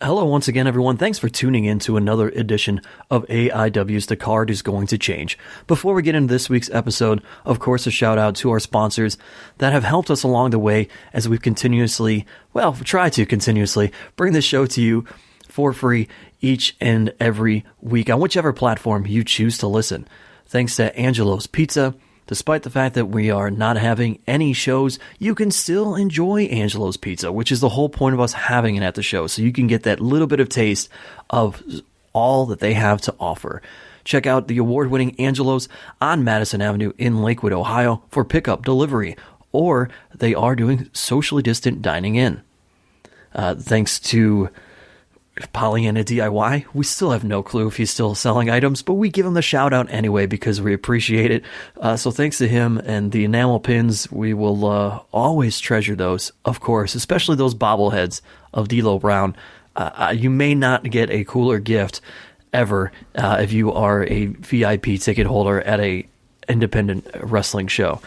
Hello once again, everyone. Thanks for tuning in to another edition of AIW's The Card is Going to Change. Before we get into this week's episode, of course, a shout out to our sponsors that have helped us along the way as we've try to continuously bring this show to you for free each and every week on whichever platform you choose to listen. Thanks to Angelo's Pizza. Despite the fact that we are not having any shows, you can still enjoy Angelo's Pizza, which is the whole point of us having it at the show, so you can get that little bit of taste of all that they have to offer. Check out the award-winning Angelo's on Madison Avenue in Lakewood, Ohio for pickup delivery, or they are doing socially distant dining in. Thanks to Pollyanna DIY. We still have no clue if he's still selling items, but we give him the shout out anyway because we appreciate it. So thanks to him and the enamel pins. We will always treasure those, of course, especially those bobbleheads of D'Lo Brown. You may not get a cooler gift ever if you are a VIP ticket holder at a independent wrestling show.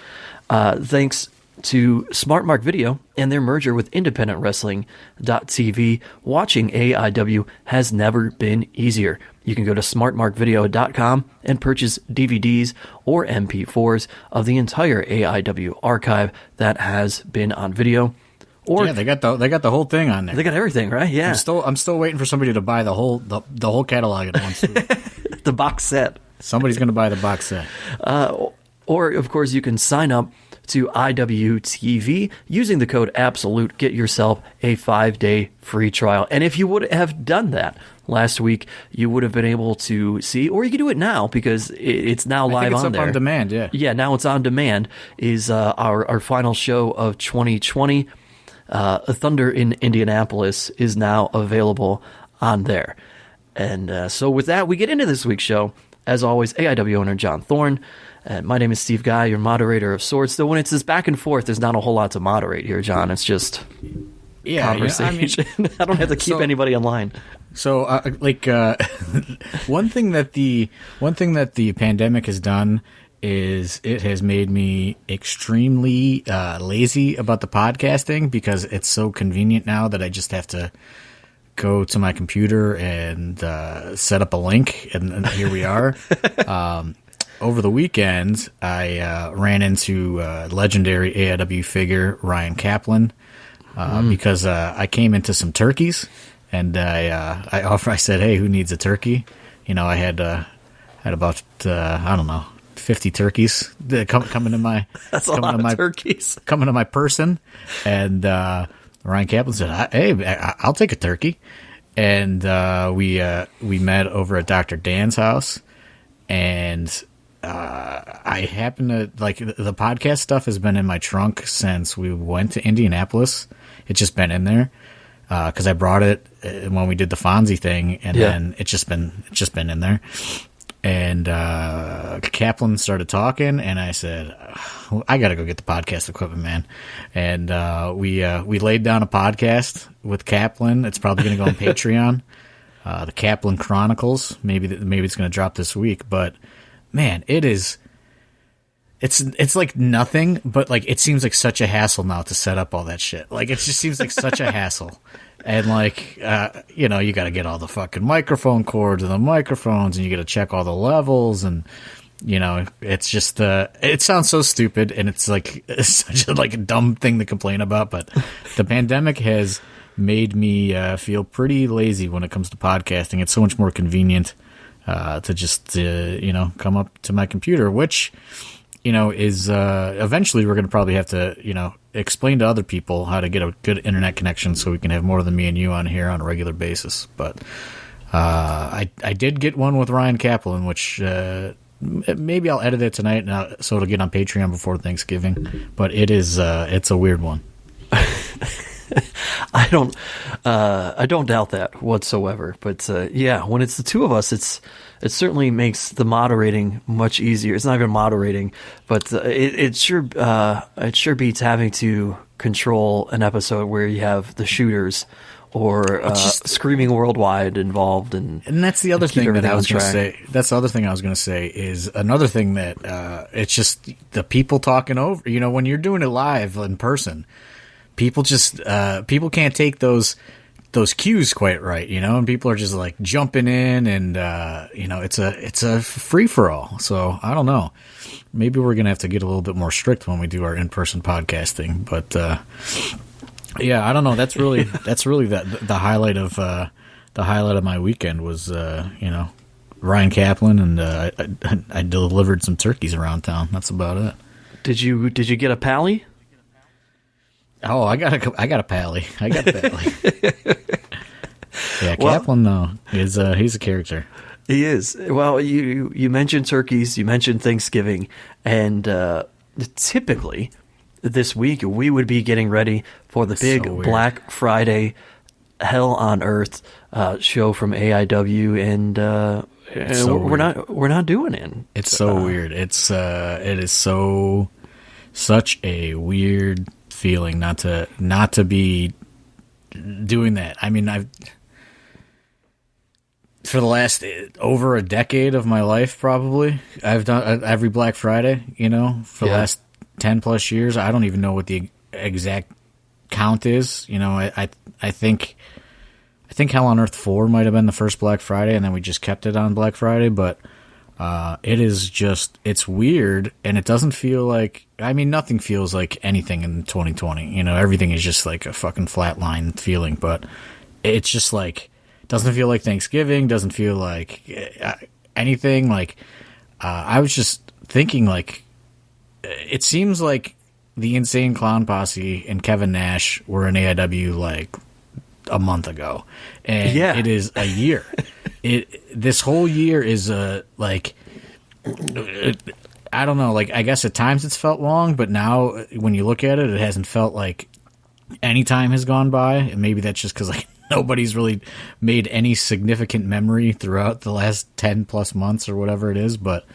Thanks to Smart Mark Video and their merger with Independent Wrestling.tv, watching AIW has never been easier. You can go to smartmarkvideo.com and purchase DVDs or MP4s of the entire AIW archive that has been on video. Or yeah, they got the whole thing on there. They got everything, right? Yeah. I'm still waiting for somebody to buy the whole catalog at once. The box set. Somebody's going to buy the box set. Or of course you can sign up to IWTV using the code ABSOLUTE. Get yourself a 5-day free trial. And if you would have done that last week, you would have been able to see, or you can do it now because it's now live on there. It's on demand, yeah. Yeah, now it's on demand, is our final show of 2020. Thunder in Indianapolis is now available on there. And so with that, we get into this week's show. As always, AIW owner John Thorne. My name is Steve Guy, your moderator of sorts. Though when it's this back and forth, there's not a whole lot to moderate here, John. It's just conversation. I don't have to keep anybody in line. So, one thing that the pandemic has done is it has made me extremely lazy about the podcasting because it's so convenient now that I just have to go to my computer and set up a link, and here we are. Over the weekend, I ran into legendary AIW figure Ryan Kaplan because I came into some turkeys, and I said, "Hey, who needs a turkey?" You know, I had about 50 turkeys coming to my turkeys coming to my person, and Ryan Kaplan said, "Hey, I'll take a turkey," and we met over at Dr. Dan's house, and I happen to the podcast stuff has been in my trunk since we went to Indianapolis. It's just been in there because I brought it when we did the Fonzie thing, and then it's just been in there. And Kaplan started talking, and I said, I got to go get the podcast equipment, man. And we laid down a podcast with Kaplan. It's probably going to go on Patreon. The Kaplan Chronicles. Maybe it's going to drop this week, but man, it's like nothing, but like it seems like such a hassle now to set up all that shit. Like it just seems like such a hassle. And like you got to get all the fucking microphone cords and the microphones, and you got to check all the levels, and it's just it sounds so stupid, and it's such a dumb thing to complain about, but the pandemic has made me feel pretty lazy when it comes to podcasting. It's so much more convenient to just come up to my computer, which is eventually we're going to probably have to explain to other people how to get a good internet connection so we can have more than me and you on here on a regular basis. But I did get one with Ryan Kaplan, which maybe I'll edit it tonight so it'll get on Patreon before Thanksgiving. But it's a weird one. I don't doubt that whatsoever. But when it's the two of us, it certainly makes the moderating much easier. It's not even moderating, but it sure beats having to control an episode where you have the shooters or Screaming Worldwide involved, and that's the other thing that I was going to say. That's the other thing I was going to say is another thing that it's just the people talking over. When you're doing it live in person, people can't take those those cues quite right, and people are just like jumping in, and it's a free for all. So I don't know. Maybe we're gonna have to get a little bit more strict when we do our in-person podcasting. But yeah, I don't know. That's really the highlight of my weekend was Ryan Kaplan, and I delivered some turkeys around town. That's about it. Did you get a pally? Oh, I got a pally. Yeah, Kaplan though he's a character. He is. Well, you mentioned turkeys, you mentioned Thanksgiving, and typically this week we would be getting ready for the big Black Friday Hell on Earth show from AIW, and we're not doing it. It's so weird. It is such a weird feeling not to be doing that. I mean, for the last over a decade of my life, probably I've done every Black Friday. For the last 10 plus years. I don't even know what the exact count is. I think Hell on Earth 4 might have been the first Black Friday, and then we just kept it on Black Friday. But it's weird, and it doesn't feel like, nothing feels like anything in 2020. Everything is just like a fucking flatline feeling, but it's just like, doesn't feel like Thanksgiving, doesn't feel like anything. Like, I was just thinking, like, it seems like the Insane Clown Posse and Kevin Nash were in AIW like a month ago, and it is a year. This whole year is like, I don't know. Like, I guess at times it's felt long, but now when you look at it, it hasn't felt like any time has gone by. And maybe that's just because like nobody's really made any significant memory throughout the last 10 plus months or whatever it is. But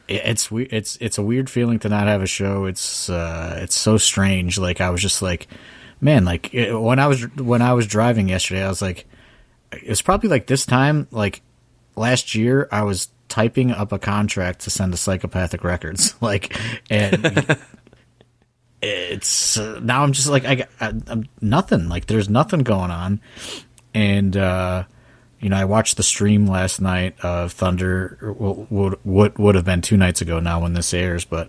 it's a weird feeling to not have a show. It's so strange. Like, I was just like, man, like when I was driving yesterday, I was like, it's probably like this time, like last year, I was typing up a contract to send to Psychopathic Records, like, and it's now I'm just like I'm nothing. Like, there's nothing going on, and I watched the stream last night of Thunder. Would have been 2 nights ago now when this airs, but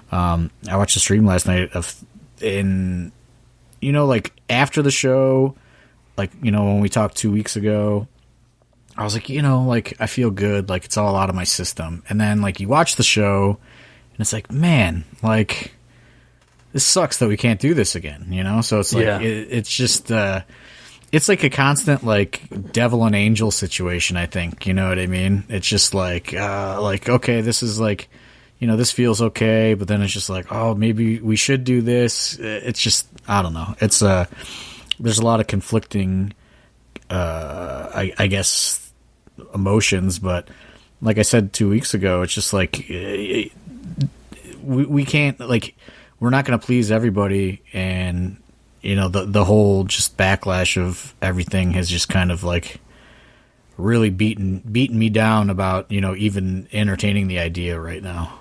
I watched the stream last night like after the show, like, when we talked 2 weeks ago, I was like, like, I feel good, like, it's all out of my system. And then, like, you watch the show, and it's like, man, like, this sucks that we can't do this again, So it's like, it's just, it's like a constant, like, devil and angel situation, I think, you know what I mean? It's just like, okay, this is like, this feels okay, but then it's just like, oh, maybe we should do this. It's just, I don't know. It's, there's a lot of conflicting, I guess, emotions, but like I said 2 weeks ago, it's just like, we can't, like, we're not going to please everybody, and the whole just backlash of everything has just kind of like really beaten me down about even entertaining the idea right now.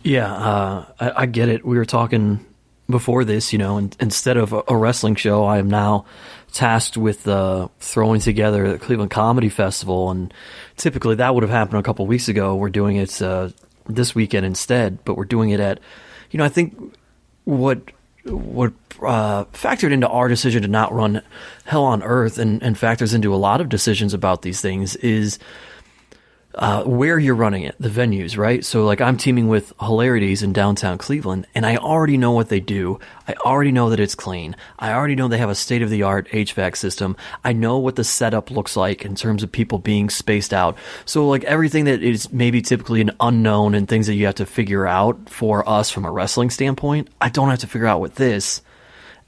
Yeah, I get it. We were talking before this, instead of a wrestling show, I am now tasked with throwing together the Cleveland Comedy Festival, and typically that would have happened a couple of weeks ago. We're doing it this weekend instead, but we're doing it at, I think what factored into our decision to not run Hell on Earth and factors into a lot of decisions about these things is where you're running it, the venues, right? So, like, I'm teaming with Hilarities in downtown Cleveland, and I already know what they do. I already know that it's clean. I already know they have a state-of-the-art HVAC system. I know what the setup looks like in terms of people being spaced out. So, like, everything that is maybe typically an unknown and things that you have to figure out for us from a wrestling standpoint, I don't have to figure out with this.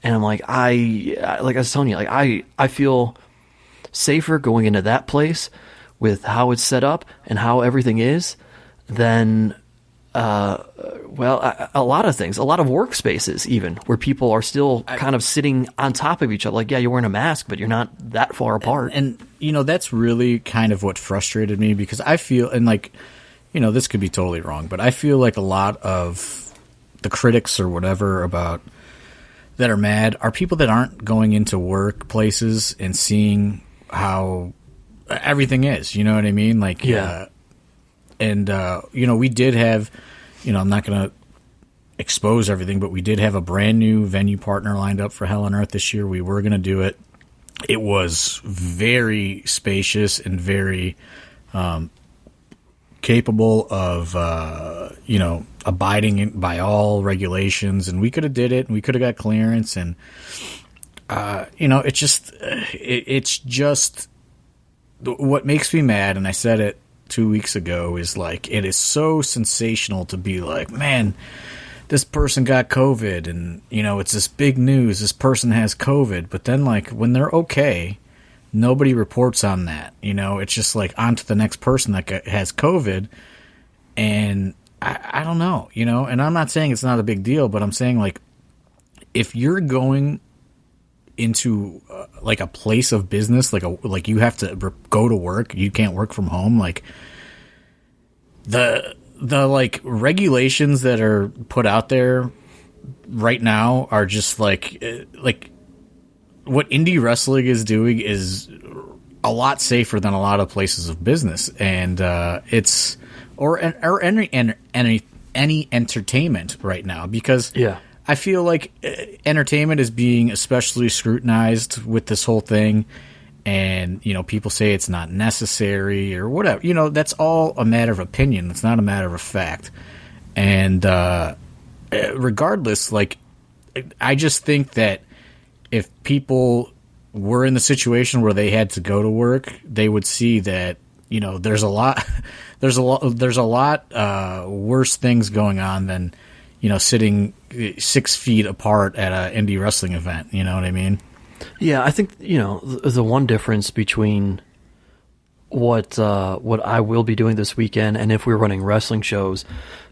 And I'm like, like I was telling you, like, I feel safer going into that place with how it's set up and how everything is, than, a lot of things, a lot of workspaces even, where people are still kind of sitting on top of each other. Like, yeah, you're wearing a mask, but you're not that far apart. And that's really kind of what frustrated me, because I feel, and like, this could be totally wrong, but I feel like a lot of the critics or whatever about that are mad are people that aren't going into workplaces and seeing how everything is. You know what I mean? Like, Yeah. We did have, I'm not going to expose everything, but we did have a brand new venue partner lined up for Hell on Earth this year. We were going to do it. It was very spacious and very capable of, abiding by all regulations, and we could have did it, and we could have got clearance, and it's just what makes me mad. And I said it 2 weeks ago is like, it is so sensational to be like, man, this person got COVID, and it's this big news. This person has COVID, but then like when they're okay, nobody reports on that. It's just like on to the next person that has COVID, and I don't know, and I'm not saying it's not a big deal, but I'm saying like if you're going into like a place of business, like you have to go to work, you can't work from home, like the like regulations that are put out there right now are just like what indie wrestling is doing is a lot safer than a lot of places of business, and it's or any entertainment right now, because I feel like entertainment is being especially scrutinized with this whole thing, and people say it's not necessary or whatever. That's all a matter of opinion. It's not a matter of fact. And regardless, like I just think that if people were in the situation where they had to go to work, they would see that there's a lot worse things going on than sitting 6 feet apart at an indie wrestling event. You know what I mean? Yeah, I think the one difference between what I will be doing this weekend and if we're running wrestling shows,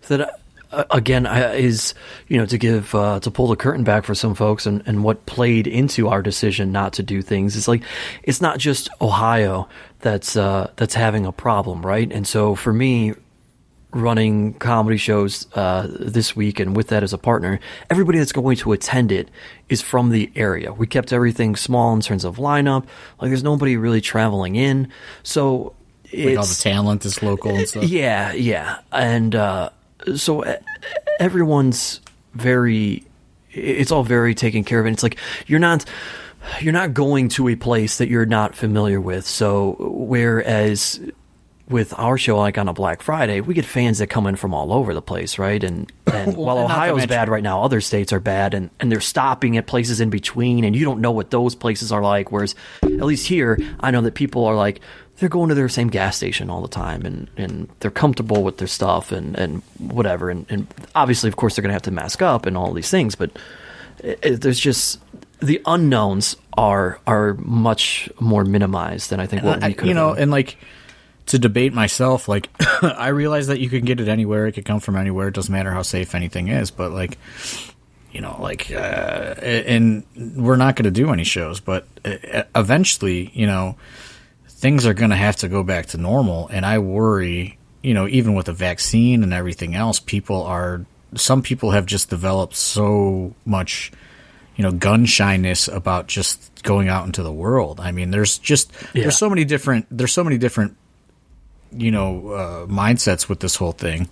that again is to give to pull the curtain back for some folks, and what played into our decision not to do things. It's like it's not just Ohio that's having a problem, right? And so for me, running comedy shows this week, and with that as a partner, everybody that's going to attend it is from the area. We kept everything small in terms of lineup. Like there's nobody really traveling in, so like all the talent is local and stuff. Yeah, and so everyone's it's all very taken care of, and it's like you're not going to a place that you're not familiar with. So whereas with our show, like on a Black Friday, we get fans that come in from all over the place, right? And while Ohio's bad right now, other states are bad, and they're stopping at places in between, and you don't know what those places are like. Whereas at least here, I know that people are like, they're going to their same gas station all the time, and they're comfortable with their stuff and whatever. And obviously, of course, they're going to have to mask up and all these things, but there's just the unknowns are much more minimized than I think what we could have. And like, to debate myself, like I realize that you can get it anywhere. It could come from anywhere. It doesn't matter how safe anything is. But like, and we're not going to do any shows. But eventually, things are going to have to go back to normal. And I worry, even with the vaccine and everything else, some people have just developed so much, gun shyness about just going out into the world. I mean, there's so many different mindsets with this whole thing.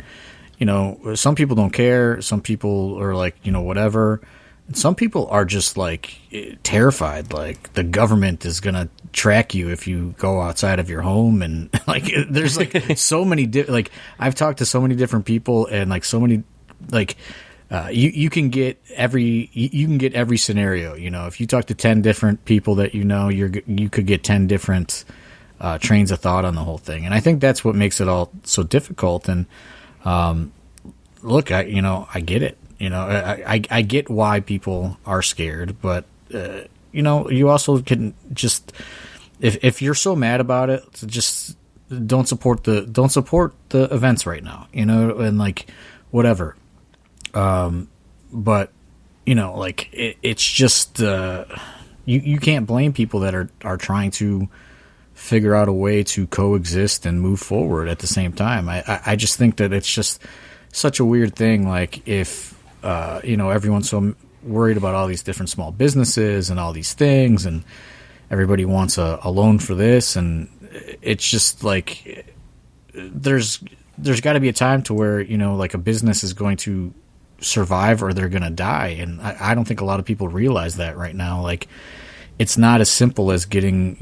Some people don't care. Some people are like, whatever. And some people are just like terrified. Like the government is going to track you if you go outside of your home. And like, there's like so many, like I've talked to so many different people, and like so many, like, you can get every scenario. If you talk to 10 different people that you could get 10 different trains of thought on the whole thing. And I think that's what makes it all so difficult. And look, I get it. I get why people are scared, but you also can just, if you're so mad about it, just don't support the events right now, and like whatever. But like it's just you can't blame people that are trying to figure out a way to coexist and move forward at the same time. I just think that it's just such a weird thing. Like if everyone's so worried about all these different small businesses and all these things, and everybody wants a loan for this, and it's just like there's got to be a time to where, you know, like a business is going to survive or they're going to die, and I don't think a lot of people realize that right now. Like, it's not as simple as getting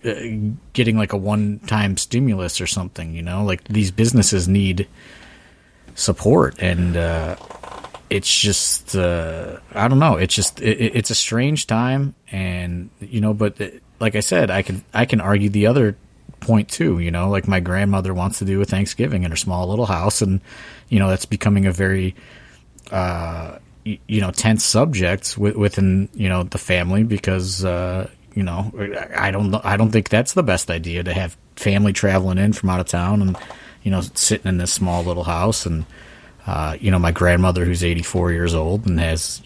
like a one-time stimulus or something, you know? Like, these businesses need support, and it's just I don't know. It's just it's a strange time, and you know. But like I said, I can argue the other point too. You know, like my grandmother wants to do a Thanksgiving in her small little house, and you know that's becoming a very tense subject within the family, because I don't think that's the best idea to have family traveling in from out of town and sitting in this small little house. And my grandmother, who's 84 years old and has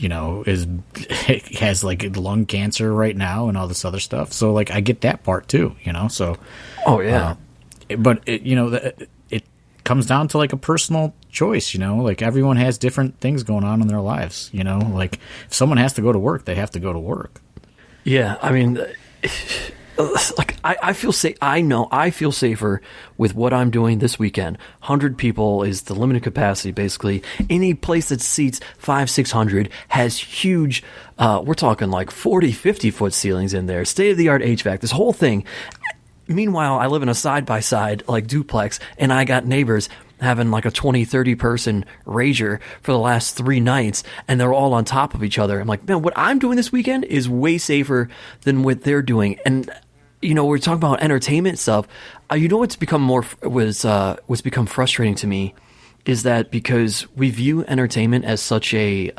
like lung cancer right now and all this other stuff. So like I get that part too, so. Oh yeah. But it comes down to like a personal choice, like everyone has different things going on in their lives, like if someone has to go to work, they have to go to work. Yeah. I mean, like I feel safe. I know I feel safer with what I'm doing this weekend. 100 people is the limited capacity. Basically, any place that seats 500-600 has huge. We're talking like 40-50 foot ceilings in there. State of the art HVAC. This whole thing. Meanwhile, I live in a side by side like duplex, and I got neighbors having like a 20-30 person rager for the last 3 nights, and they're all on top of each other. I'm like, man, what I'm doing this weekend is way safer than what they're doing. And we're talking about entertainment stuff. What's become what's become frustrating to me is that because we view entertainment as such a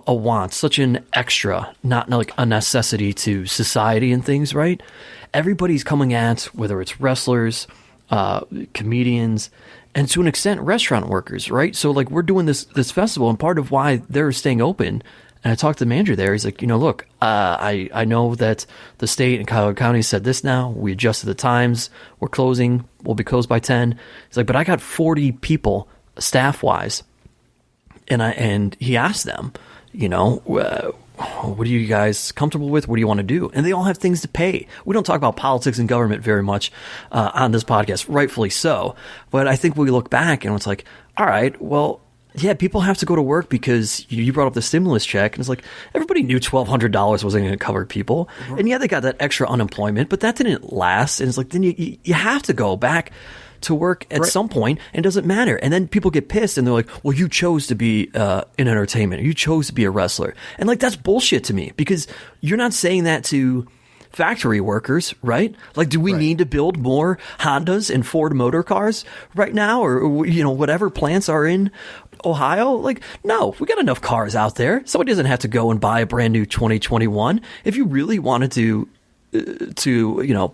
want, such an extra, not like a necessity to society and things, right? Everybody's coming at, whether it's wrestlers, comedians, and to an extent restaurant workers, right? So like we're doing this festival, and part of why they're staying open, and I talked to the manager there, he's like, look, I know that the state and Cuyahoga County said this now, we adjusted the times, we'll be closed by 10. He's like, but I got 40 people staff-wise, and he asked them, what are you guys comfortable with? What do you want to do? And they all have things to pay. We don't talk about politics and government very much on this podcast, rightfully so. But I think we look back and it's like, all right, well, yeah, people have to go to work because you brought up the stimulus check. And it's like, everybody knew $1,200 wasn't going to cover people. Mm-hmm. And yeah, they got that extra unemployment, but that didn't last. And it's like, then you have to go back to work at some point, and it doesn't matter. And then people get pissed and they're like, well, you chose to be in entertainment, or you chose to be a wrestler. And like, that's bullshit to me, because you're not saying that to factory workers, right? Like, do we need to build more Hondas and Ford motor cars right now, or whatever plants are in Ohio? Like, no, we got enough cars out there. Somebody doesn't have to go and buy a brand new 2021. If you really wanted to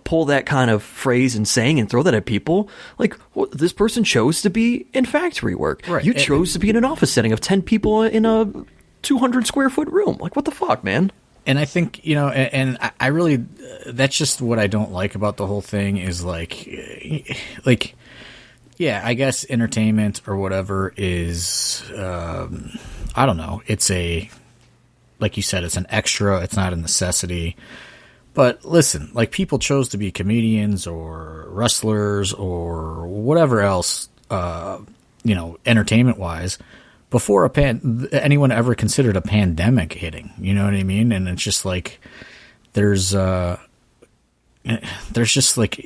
pull that kind of phrase and saying and throw that at people, like, well, this person chose to be in factory work. Right. You chose to be in an office setting of 10 people in a 200 square foot room. Like, what the fuck, man? And I think, and I really, that's just what I don't like about the whole thing is like, yeah, I guess entertainment or whatever is, I don't know. It's like you said, it's an extra. It's not a necessity. But listen, like, people chose to be comedians or wrestlers or whatever else, entertainment-wise, before anyone ever considered a pandemic hitting. You know what I mean? And it's just like there's just like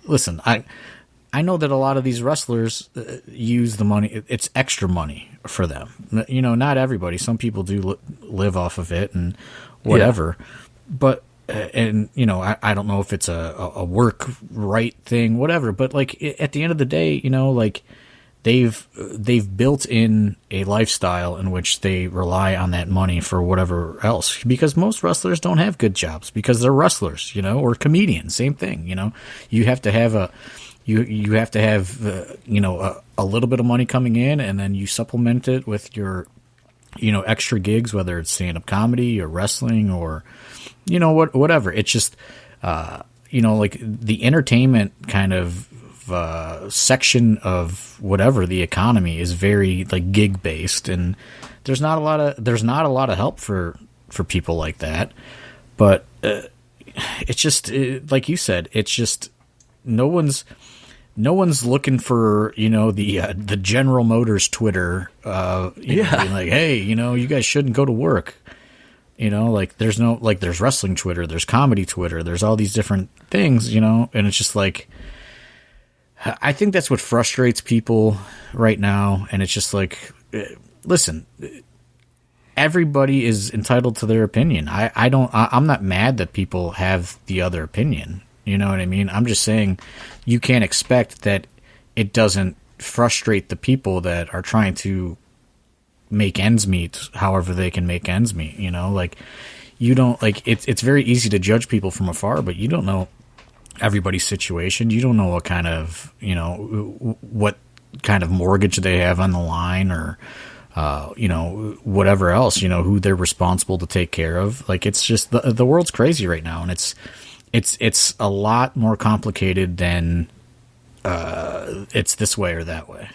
listen, I know that a lot of these wrestlers use the money. It's extra money for them. Not everybody. Some people do live off of it and whatever. Yeah. But and I don't know if it's a work right thing, whatever, but like at the end of the day, like they've built in a lifestyle in which they rely on that money for whatever else, because most wrestlers don't have good jobs because they're wrestlers, or comedians, same thing. You have to have you have to have a little bit of money coming in, and then you supplement it with your extra gigs, whether it's stand-up comedy or wrestling or whatever. It's just like the entertainment kind of section of whatever the economy is very like gig based, and there's not a lot of help for people like that. But it's just like you said, it's just no one's looking for, the General Motors Twitter, being like, hey, you guys shouldn't go to work. There's no, there's wrestling Twitter, there's comedy Twitter, there's all these different things, and it's just like, I think that's what frustrates people right now. And it's just like, listen, everybody is entitled to their opinion. I'm not mad that people have the other opinion. You know what I mean? I'm just saying you can't expect that it doesn't frustrate the people that are trying to make ends meet however they can make ends meet. You don't it's very easy to judge people from afar, but you don't know everybody's situation. You don't know what kind of, what kind of mortgage they have on the line, or whatever else, who they're responsible to take care of. It's just the world's crazy right now, and it's a lot more complicated than it's this way or that way.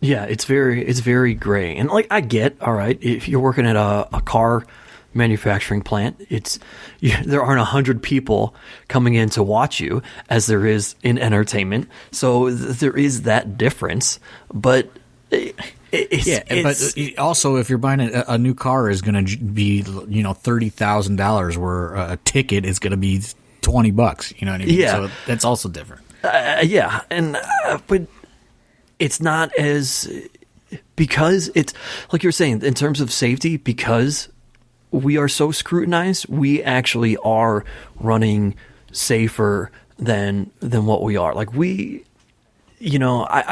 Yeah, it's very gray. And I get, all right, if you're working at a car manufacturing plant, there aren't 100 people coming in to watch you as there is in entertainment. So there is that difference, but but also if you're buying a new car is going to be, $30,000, where a ticket is going to be $20. You know what I mean? Yeah. So that's also different. But it's not as, because it's like you're saying, in terms of safety, because we are so scrutinized, we actually are running safer than what we are. I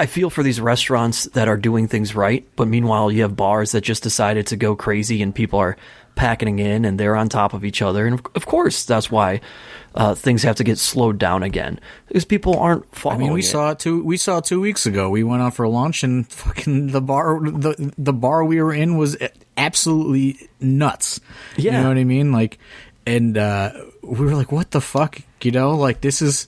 feel for these restaurants that are doing things right, but meanwhile you have bars that just decided to go crazy and people are packing in and they're on top of each other. And of course, that's why things have to get slowed down again, because people aren't following. I mean, we saw it 2 weeks ago. We went out for lunch and fucking the bar we were in was absolutely nuts. Yeah. You know what I mean? And we were like, what the fuck? This is,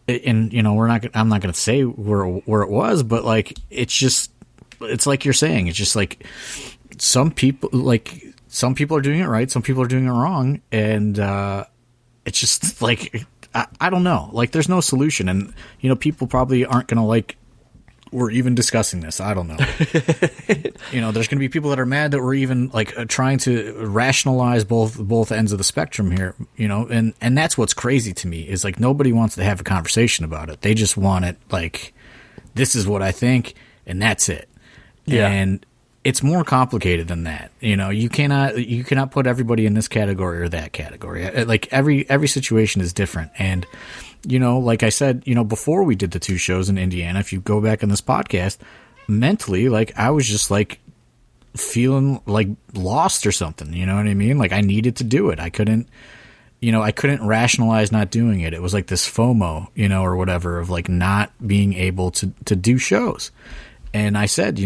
and I'm not going to say where it was, but it's like you're saying, it's just like some people are doing it right, some people are doing it wrong, and it's just I don't know. There's no solution, and people probably aren't going to we're even discussing this. I don't know. There's going to be people that are mad that we're even trying to rationalize both ends of the spectrum here. And that's what's crazy to me is nobody wants to have a conversation about it. They just want it this is what I think, and that's it. Yeah. And it's more complicated than that. You cannot put everybody in this category or that category. Every situation is different. And, like I said, before we did the 2 shows in Indiana, if you go back on this podcast, mentally, I was just feeling lost or something. You know what I mean? I needed to do it. I couldn't rationalize not doing it. It was this FOMO, or whatever, of not being able to do shows. And I said,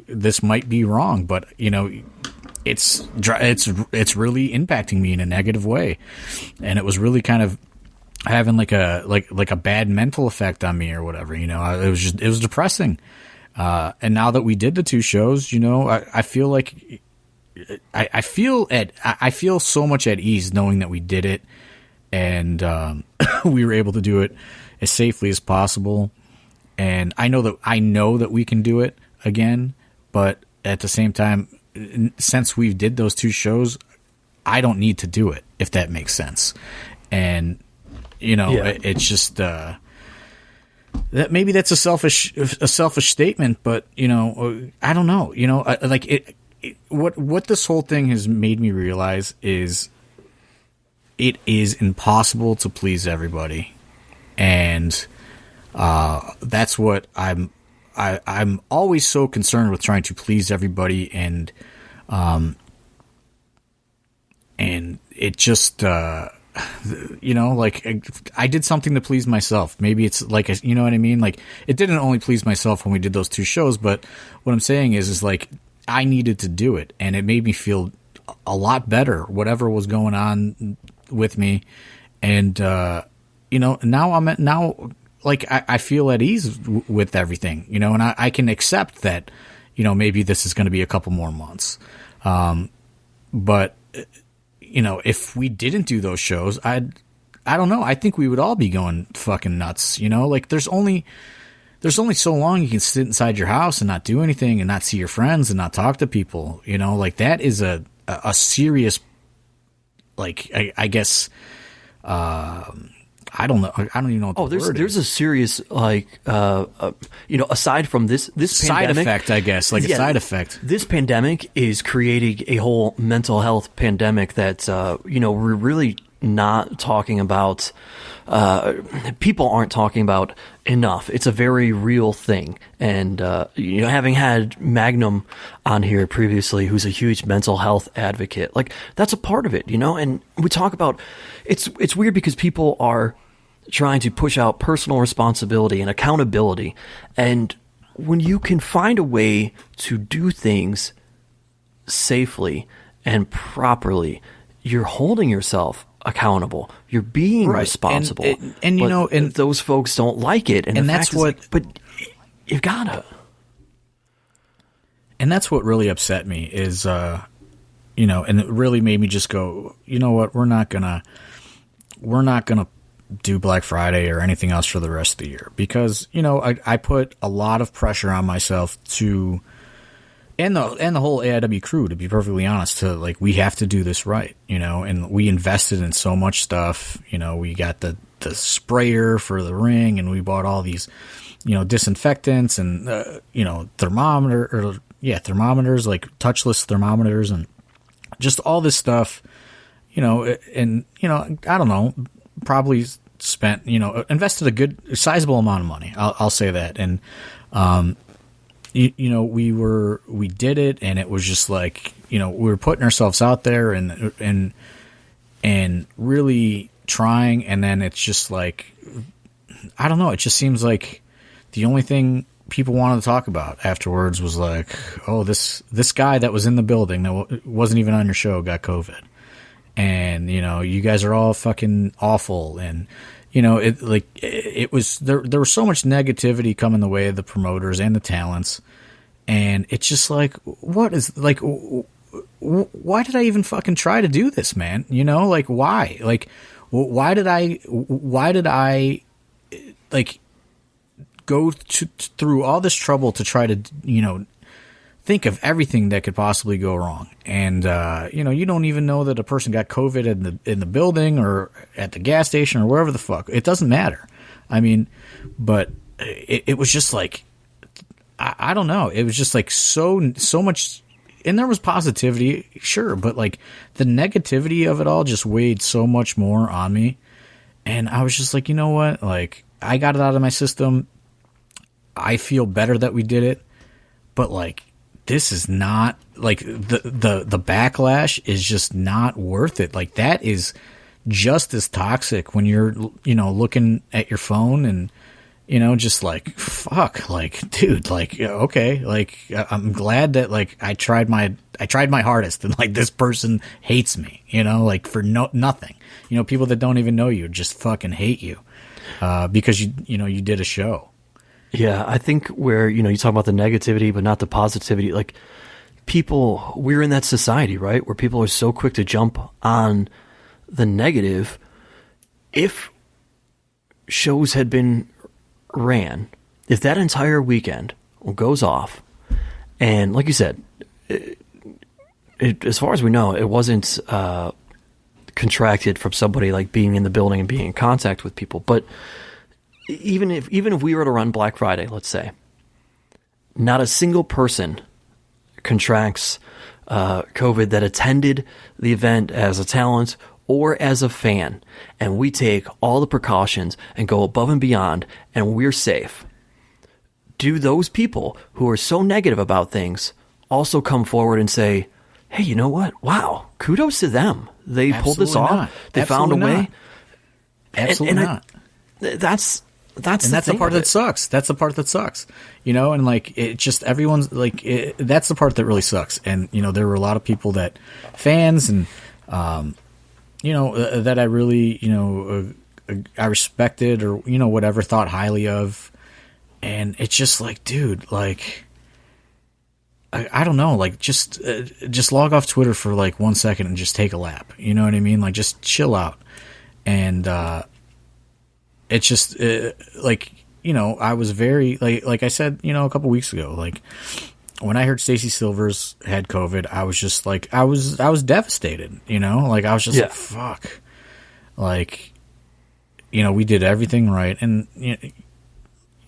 this might be wrong, but it's really impacting me in a negative way, and it was really kind of having a bad mental effect on me or whatever. It was depressing. And now that we did the 2 shows, I feel I feel so much at ease knowing that we did it, and we were able to do it as safely as possible. And I know that we can do it again, but at the same time, since we did those 2 shows, I don't need to do it, if that makes sense. And it's just that maybe that's a selfish statement, but I don't know. What this whole thing has made me realize is it is impossible to please everybody, and that's what I'm always so concerned with, trying to please everybody, and it just I did something to please myself. Maybe it's you know what I mean? It didn't only please myself when we did those 2 shows, but what I'm saying is I needed to do it, and it made me feel a lot better, whatever was going on with me. And now like I feel at ease with everything, you know, and I can accept that, you know, maybe this is going to be a couple more months. But you know, if we didn't do those shows, I don't know. I think we would all be going fucking nuts, you know, like there's only so long you can sit inside your house and not do anything and not see your friends and not talk to people, you know, like that is a serious, like, I guess, I don't know. I don't even know what the word there's is. a serious, like, you know, aside from this side pandemic, effect, I guess, like a side effect. This pandemic is creating a whole mental health pandemic that, you know, we're really not talking about. People aren't talking about enough. It's a very real thing. And, you know, having had Magnum on here previously, who's a huge mental health advocate, like that's a part of it, you know, and we talk about, it's weird because people are trying to push out personal responsibility and accountability. And when you can find a way to do things safely and properly, you're holding yourself accountable. You're being responsible. And you know, and those folks don't like it. And that's what, but you've gotta. And that's what really upset me is, you know, and it really made me just go, you know what, we're not gonna do Black Friday or anything else for the rest of the year because, you know, I put a lot of pressure on myself to, and the whole AIW crew, to be perfectly honest, to like, we have to do this right, you know, and we invested in so much stuff, you know, we got the sprayer for the ring and we bought all these, you know, disinfectants and, you know, thermometers, like touchless thermometers and just all this stuff, you know, and, you know, I don't know, probably spent, you know, invested a good sizable amount of money. I'll say that. And, you know, we did it and it was just like, you know, we were putting ourselves out there and really trying. And then it's just like, I don't know. It just seems like the only thing people wanted to talk about afterwards was like, oh, this guy that was in the building that wasn't even on your show got COVID. And, you know, you guys are all fucking awful. And, you know, it was, there was so much negativity coming the way of the promoters and the talents. And it's just like, what is, like, why did I even fucking try to do this, man? You know, like, why? Like, why did I, like, go through all this trouble to try to, you know, think of everything that could possibly go wrong. And, you know, you don't even know that a person got COVID in the building or at the gas station or wherever the fuck. It doesn't matter. I mean, but it was just like, I don't know. It was just like so much, and there was positivity, sure, but like the negativity of it all just weighed so much more on me. And I was just like, you know what? Like, I got it out of my system. I feel better that we did it, but like, this is not like the backlash is just not worth it. Like that is just as toxic when you're, you know, looking at your phone and, you know, just like, fuck, like, dude, like, okay, like, I'm glad that like I tried my hardest and like this person hates me, you know, like for nothing, you know, people that don't even know you just fucking hate you, because you know, you did a show. Yeah, I think where, you know, you talk about the negativity, but not the positivity, like people, we're in that society, right? Where people are so quick to jump on the negative. If shows had been ran, if that entire weekend goes off, and like you said, as far as we know, it wasn't contracted from somebody like being in the building and being in contact with people, but even if we were to run Black Friday, let's say, not a single person contracts COVID that attended the event as a talent or as a fan, and we take all the precautions and go above and beyond, and we're safe. Do those people who are so negative about things also come forward and say, hey, you know what? Wow, kudos to them. They pulled this off. They found a way. Absolutely not. That's the part that sucks. That's the part that sucks, you know, and like, it just, everyone's like, that's the part that really sucks. And, you know, there were a lot of people fans and, you know, that I really, you know, I respected or, you know, whatever, thought highly of. And it's just like, dude, like, I don't know, like, just log off Twitter for like 1 second and just take a lap. You know what I mean? Like, just chill out. And it's just like, you know, I was very like I said, you know, a couple weeks ago, like when I heard Stacey Silvers had COVID, I was just like, I was devastated. You know, like I was just like, fuck, like, you know, we did everything right, and you know,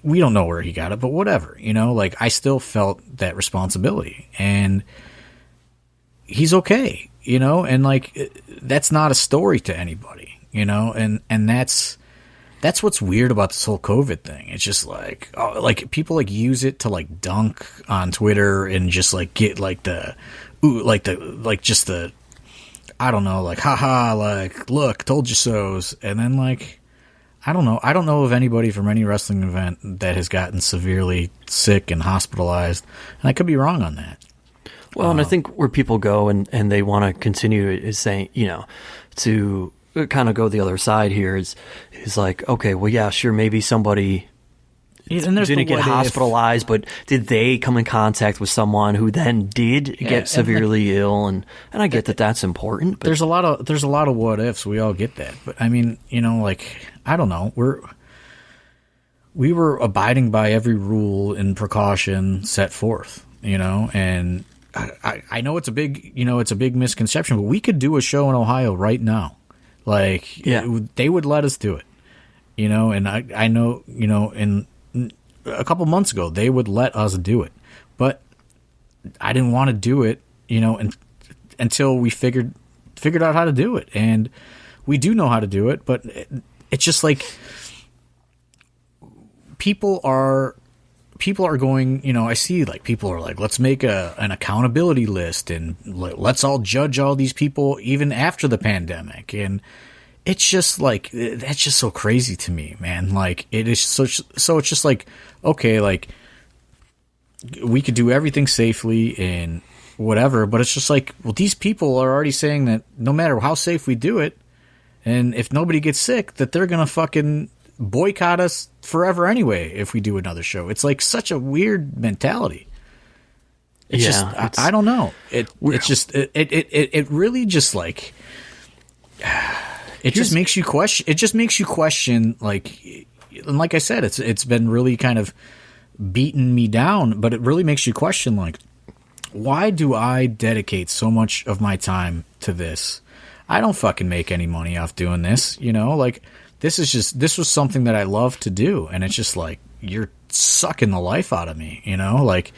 we don't know where he got it, but whatever, you know, like I still felt that responsibility, and he's okay, you know, and like that's not a story to anybody, you know, and that's what's weird about this whole COVID thing. It's just like, oh, like people like use it to like dunk on Twitter and just like get like the, ooh, like just the, I don't know, like haha, like look, told you so's, and then like. I don't know of anybody from any wrestling event that has gotten severely sick and hospitalized, and I could be wrong on that. Well, and I think where people go and they want to continue is saying, you know, to kind of go the other side here is like, okay, well, yeah, sure, maybe somebody didn't get hospitalized, but did they come in contact with someone who then did get severely ill? And I get that that's important. But there's a lot of what ifs. We all get that, but I mean, you know, like I don't know, we were abiding by every rule and precaution set forth, you know, and I know it's a big misconception, but we could do a show in Ohio right now, like they would let us do it, you know, and I know, you know, in a couple months ago they would let us do it, but I didn't want to do it, you know, until we figured out how to do it, and we do know how to do it, but it's just like people are going, you know, I see like people are like, let's make an accountability list and let's all judge all these people even after the pandemic, and it's just like, that's just so crazy to me, man. Like it is so it's just like, okay, like we could do everything safely and whatever, but it's just like, well, these people are already saying that no matter how safe we do it, and if nobody gets sick, that they're gonna fucking boycott us forever anyway if we do another show. It's like such a weird mentality. It's just I don't know. It's just it really just like it just makes you question. It just makes you question, like, and like I said, it's been really kind of beating me down, but it really makes you question, like, why do I dedicate so much of my time to this? I don't fucking make any money off doing this, you know? Like, this was something that I love to do, and it's just like, you're sucking the life out of me, you know? Like,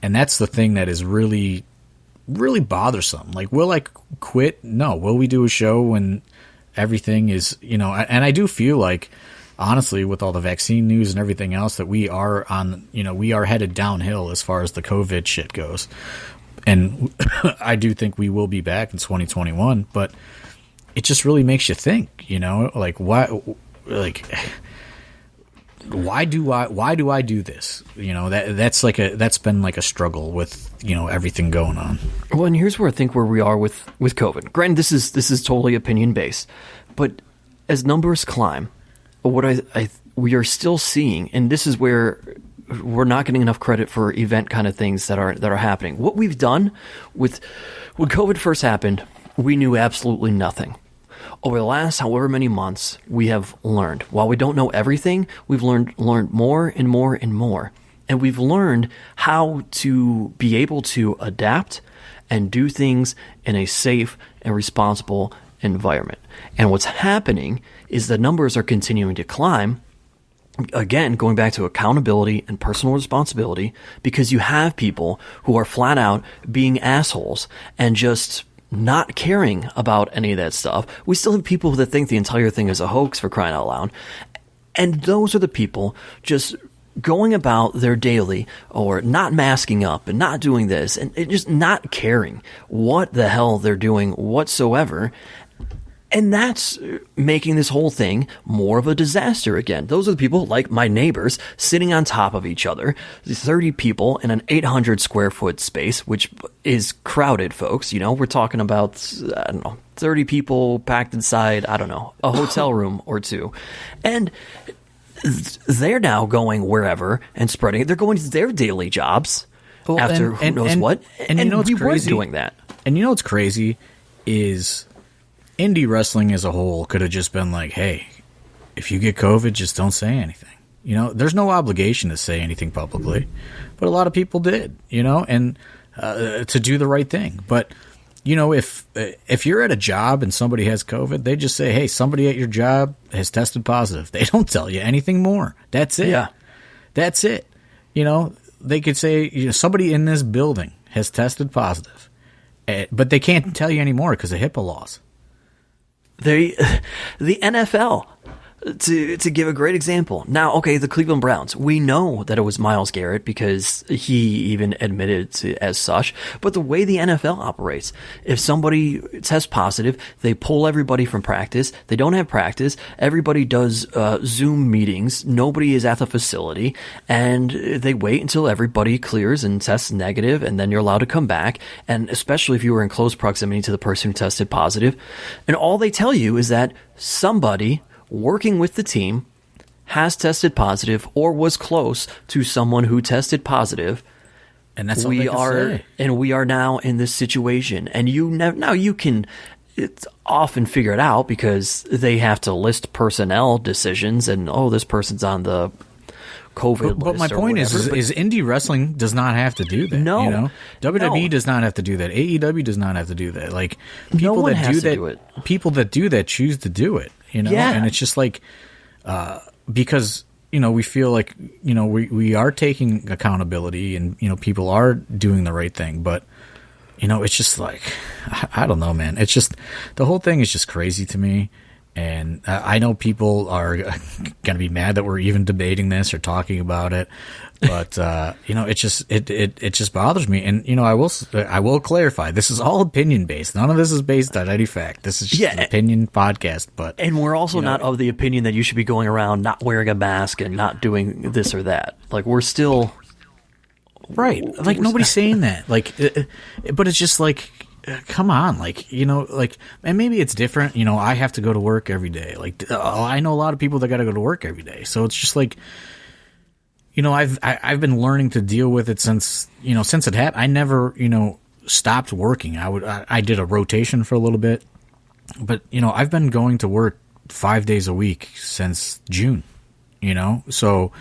and that's the thing that is really, really bothersome. Like, will I quit? No. Will we do a show when everything is, you know, and I do feel like, honestly, with all the vaccine news and everything else, that we are headed downhill as far as the COVID shit goes. And I do think we will be back in 2021, but it just really makes you think, you know, like why do I do this? You know, that's been like a struggle with, you know, everything going on. Well, and here's where I think where we are with COVID. Granted, this is totally opinion based, but as numbers climb, what we are still seeing, and this is where we're not getting enough credit for event kind of things that are happening. What we've done when COVID first happened, we knew absolutely nothing. Over the last however many months, we have learned. While we don't know everything, we've learned more and more and more. And we've learned how to be able to adapt and do things in a safe and responsible environment. And what's happening is the numbers are continuing to climb. Again, going back to accountability and personal responsibility, because you have people who are flat out being assholes and just not caring about any of that stuff. We still have people that think the entire thing is a hoax, for crying out loud. And those are the people just going about their daily, or not masking up and not doing this and just not caring what the hell they're doing whatsoever. And that's making this whole thing more of a disaster again. Those are the people, like my neighbors, sitting on top of each other. 30 people in an 800 square foot space, which is crowded, folks. You know, we're talking about, 30 people packed inside, a hotel room or two. And they're now going wherever and spreading it. They're going to their daily jobs after who knows what. And you know what's we crazy? weren't doing that. And you know what's crazy is indie wrestling as a whole could have just been like, hey, if you get COVID, just don't say anything. You know, there's no obligation to say anything publicly, but a lot of people did, you know, and to do the right thing. But, you know, if you're at a job and somebody has COVID, they just say, hey, somebody at your job has tested positive. They don't tell you anything more. That's it. Yeah. That's it. You know, they could say, you know, somebody in this building has tested positive, but they can't tell you anymore because of HIPAA laws. The NFL, to give a great example. Now, okay, the Cleveland Browns, we know that it was Myles Garrett because he even admitted to as such. But the way the NFL operates, if somebody tests positive, they pull everybody from practice. They don't have practice. Everybody does Zoom meetings. Nobody is at the facility. And they wait until everybody clears and tests negative, and then you're allowed to come back. And especially if you were in close proximity to the person who tested positive. And all they tell you is that somebody working with the team has tested positive or was close to someone who tested positive, and that's all they can say. And we are now in this situation. And now you can often figure it out because they have to list personnel decisions and this person's on the COVID list. But my point is indie wrestling does not have to do that. No, you know? WWE does not have to do that. AEW does not have to do that. Like people people that do that choose to do it. You know, and it's just like because you know we feel like you know we are taking accountability and you know people are doing the right thing, but you know it's just like I don't know, man. It's just the whole thing is just crazy to me. And I know people are going to be mad that we're even debating this or talking about it, but you know, it just bothers me. And you know, I will clarify: this is all opinion based. None of this is based on any fact. This is just an opinion podcast. And we're also not of the opinion that you should be going around not wearing a mask and not doing this or that. Like we're still right. Like nobody's saying that. Like, but it's just like. Come on, like, you know, like, and maybe it's different, you know, I have to go to work every day. Like, I know a lot of people that got to go to work every day. So it's just like, you know, I've been learning to deal with it since it happened. I never, you know, stopped working. I did a rotation for a little bit, but, you know, I've been going to work 5 days a week since June, you know, so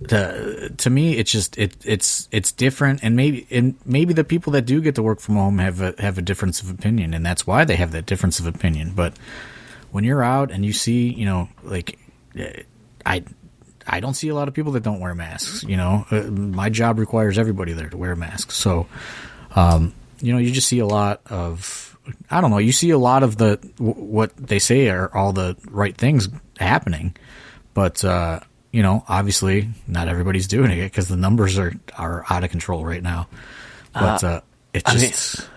to me, it's just it's different, and maybe the people that do get to work from home have a difference of opinion, and that's why they have that difference of opinion. But when you're out and you see, you know, like I don't see a lot of people that don't wear masks. You know, my job requires everybody there to wear masks, so you know, you just see a lot of you see a lot of what they say are all the right things happening, but. You know, obviously, not everybody's doing it because the numbers are out of control right now. But it's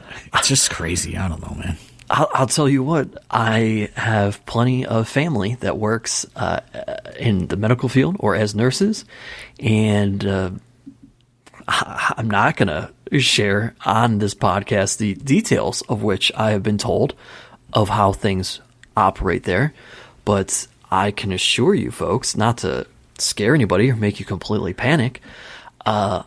just crazy. I don't know, man. I'll tell you what. I have plenty of family that works in the medical field or as nurses, and I'm not going to share on this podcast the details of which I have been told of how things operate there. But I can assure you, folks, not to scare anybody or make you completely panic. At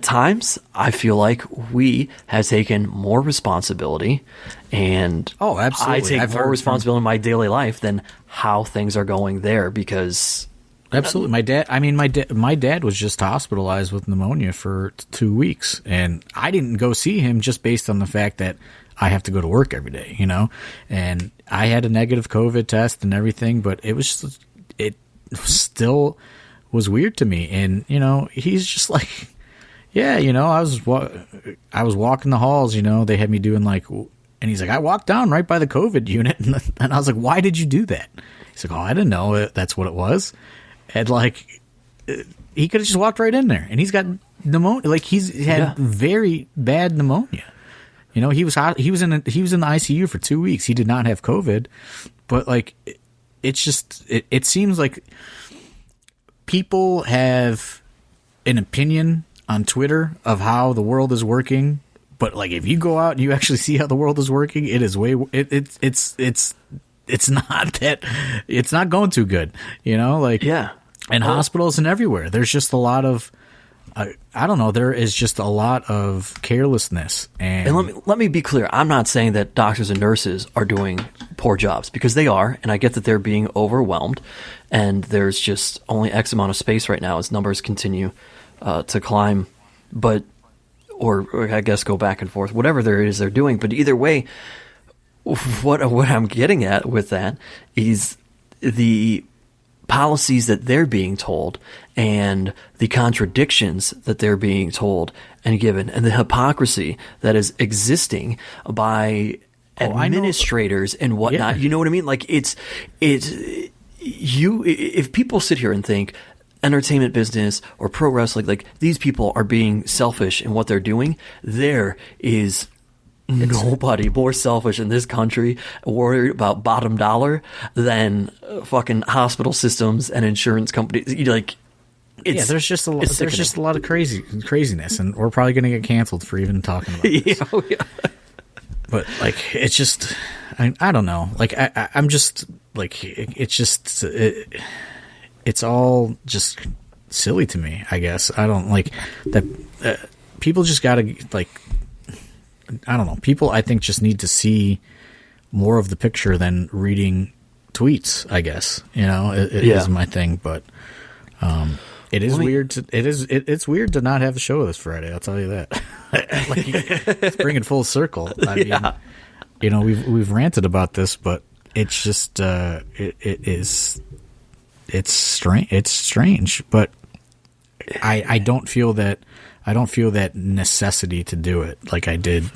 times, I feel like we have taken more responsibility, and absolutely. I take more responsibility in my daily life than how things are going there. Because absolutely, my dad was just hospitalized with pneumonia for 2 weeks, and I didn't go see him just based on the fact that I have to go to work every day, you know, and I had a negative COVID test and everything, but it still was weird to me. And, you know, he's just like, yeah, you know, I was walking the halls, you know, they had me doing like, and he's like, I walked down right by the COVID unit. And I was like, why did you do that? He's like, I didn't know that's what it was. And like, he could have just walked right in there, and he's got pneumonia. Like he's had very bad pneumonia. You know, he was in the ICU for 2 weeks. He did not have COVID, but like, it seems like people have an opinion on Twitter of how the world is working, but like if you go out and you actually see how the world is working, it is it's not going too good, you know, like, Yeah. in hospitals and everywhere. There's just a lot of I don't know. There is just a lot of carelessness, and let me be clear. I'm not saying that doctors and nurses are doing poor jobs, because they are, and I get that they're being overwhelmed, and there's just only X amount of space right now as numbers continue to climb, or I guess go back and forth, whatever there is they're doing. But either way, what I'm getting at with that is the policies that they're being told and the contradictions that they're being told and given, and the hypocrisy that is existing by administrators and whatnot. Yeah. You know what I mean? Like if people sit here and think entertainment business or pro wrestling, like these people are being selfish in what they're doing, there is nobody more selfish in this country, worried about bottom dollar, than fucking hospital systems and insurance companies. There's just a lot of craziness, and we're probably going to get canceled for even talking about this. Yeah. But like, it's just, I don't know. Like, I'm just like, it's all just silly to me, I guess. I don't like that. People just got to, like, I don't know. People, I think, just need to see more of the picture than reading tweets, I guess. You know, it is my thing, but it is weird. It's weird to not have a show this Friday. I'll tell you that. Like, it's bringing full circle. I mean, you know, we've ranted about this, but it's just it's strange. It's strange, but I don't feel that. I don't feel that necessity to do it like I did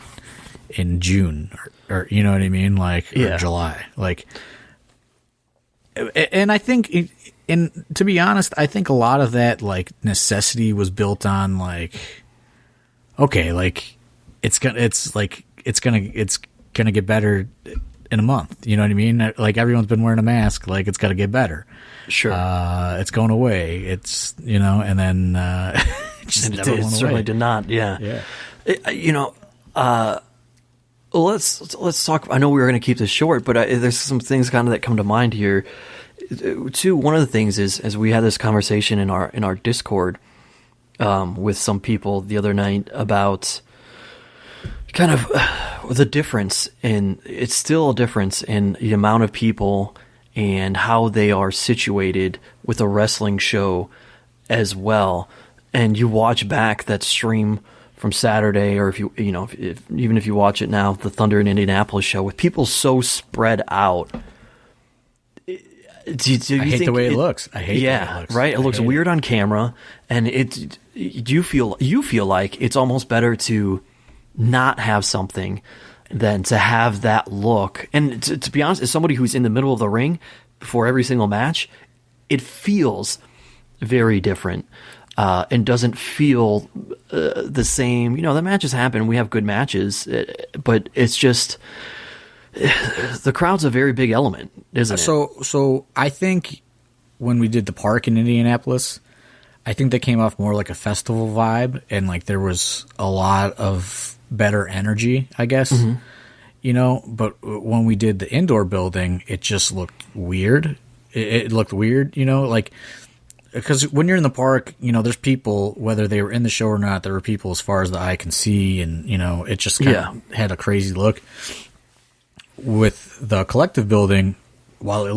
in June or you know what I mean? Like, or July. Like, and I think, and to be honest, I think a lot of that, like, necessity was built on, like, okay, like, it's gonna get better in a month. You know what I mean? Like, everyone's been wearing a mask. Like, it's got to get better. Sure. It's going away. It's, you know, and then, it certainly did not. Yeah. Let's talk. I know we were going to keep this short, but there's some things kind of that come to mind here. Too, one of the things is, as we had this conversation in our Discord with some people the other night about kind of the difference in, it's still a difference in the amount of people and how they are situated with a wrestling show as well. And you watch back that stream from Saturday, or if even if you watch it now, the Thunder in Indianapolis show, with people so spread out. I hate the way it looks. I hate the way it looks. Right? It looks weird on camera, and you feel like it's almost better to not have something than to have that look. And to be honest, as somebody who's in the middle of the ring before every single match, it feels very different. And doesn't feel the same. You know, the matches happen. We have good matches, but it's just the crowd's a very big element, isn't it? So I think when we did the park in Indianapolis, I think they came off more like a festival vibe, and like there was a lot of better energy, I guess. Mm-hmm. You know, but when we did the indoor building, it just looked weird. It looked weird, you know, like. Because when you're in the park, you know, there's people, whether they were in the show or not, there were people as far as the eye can see, and, you know, it just kind of had a crazy look. With the collective building, while it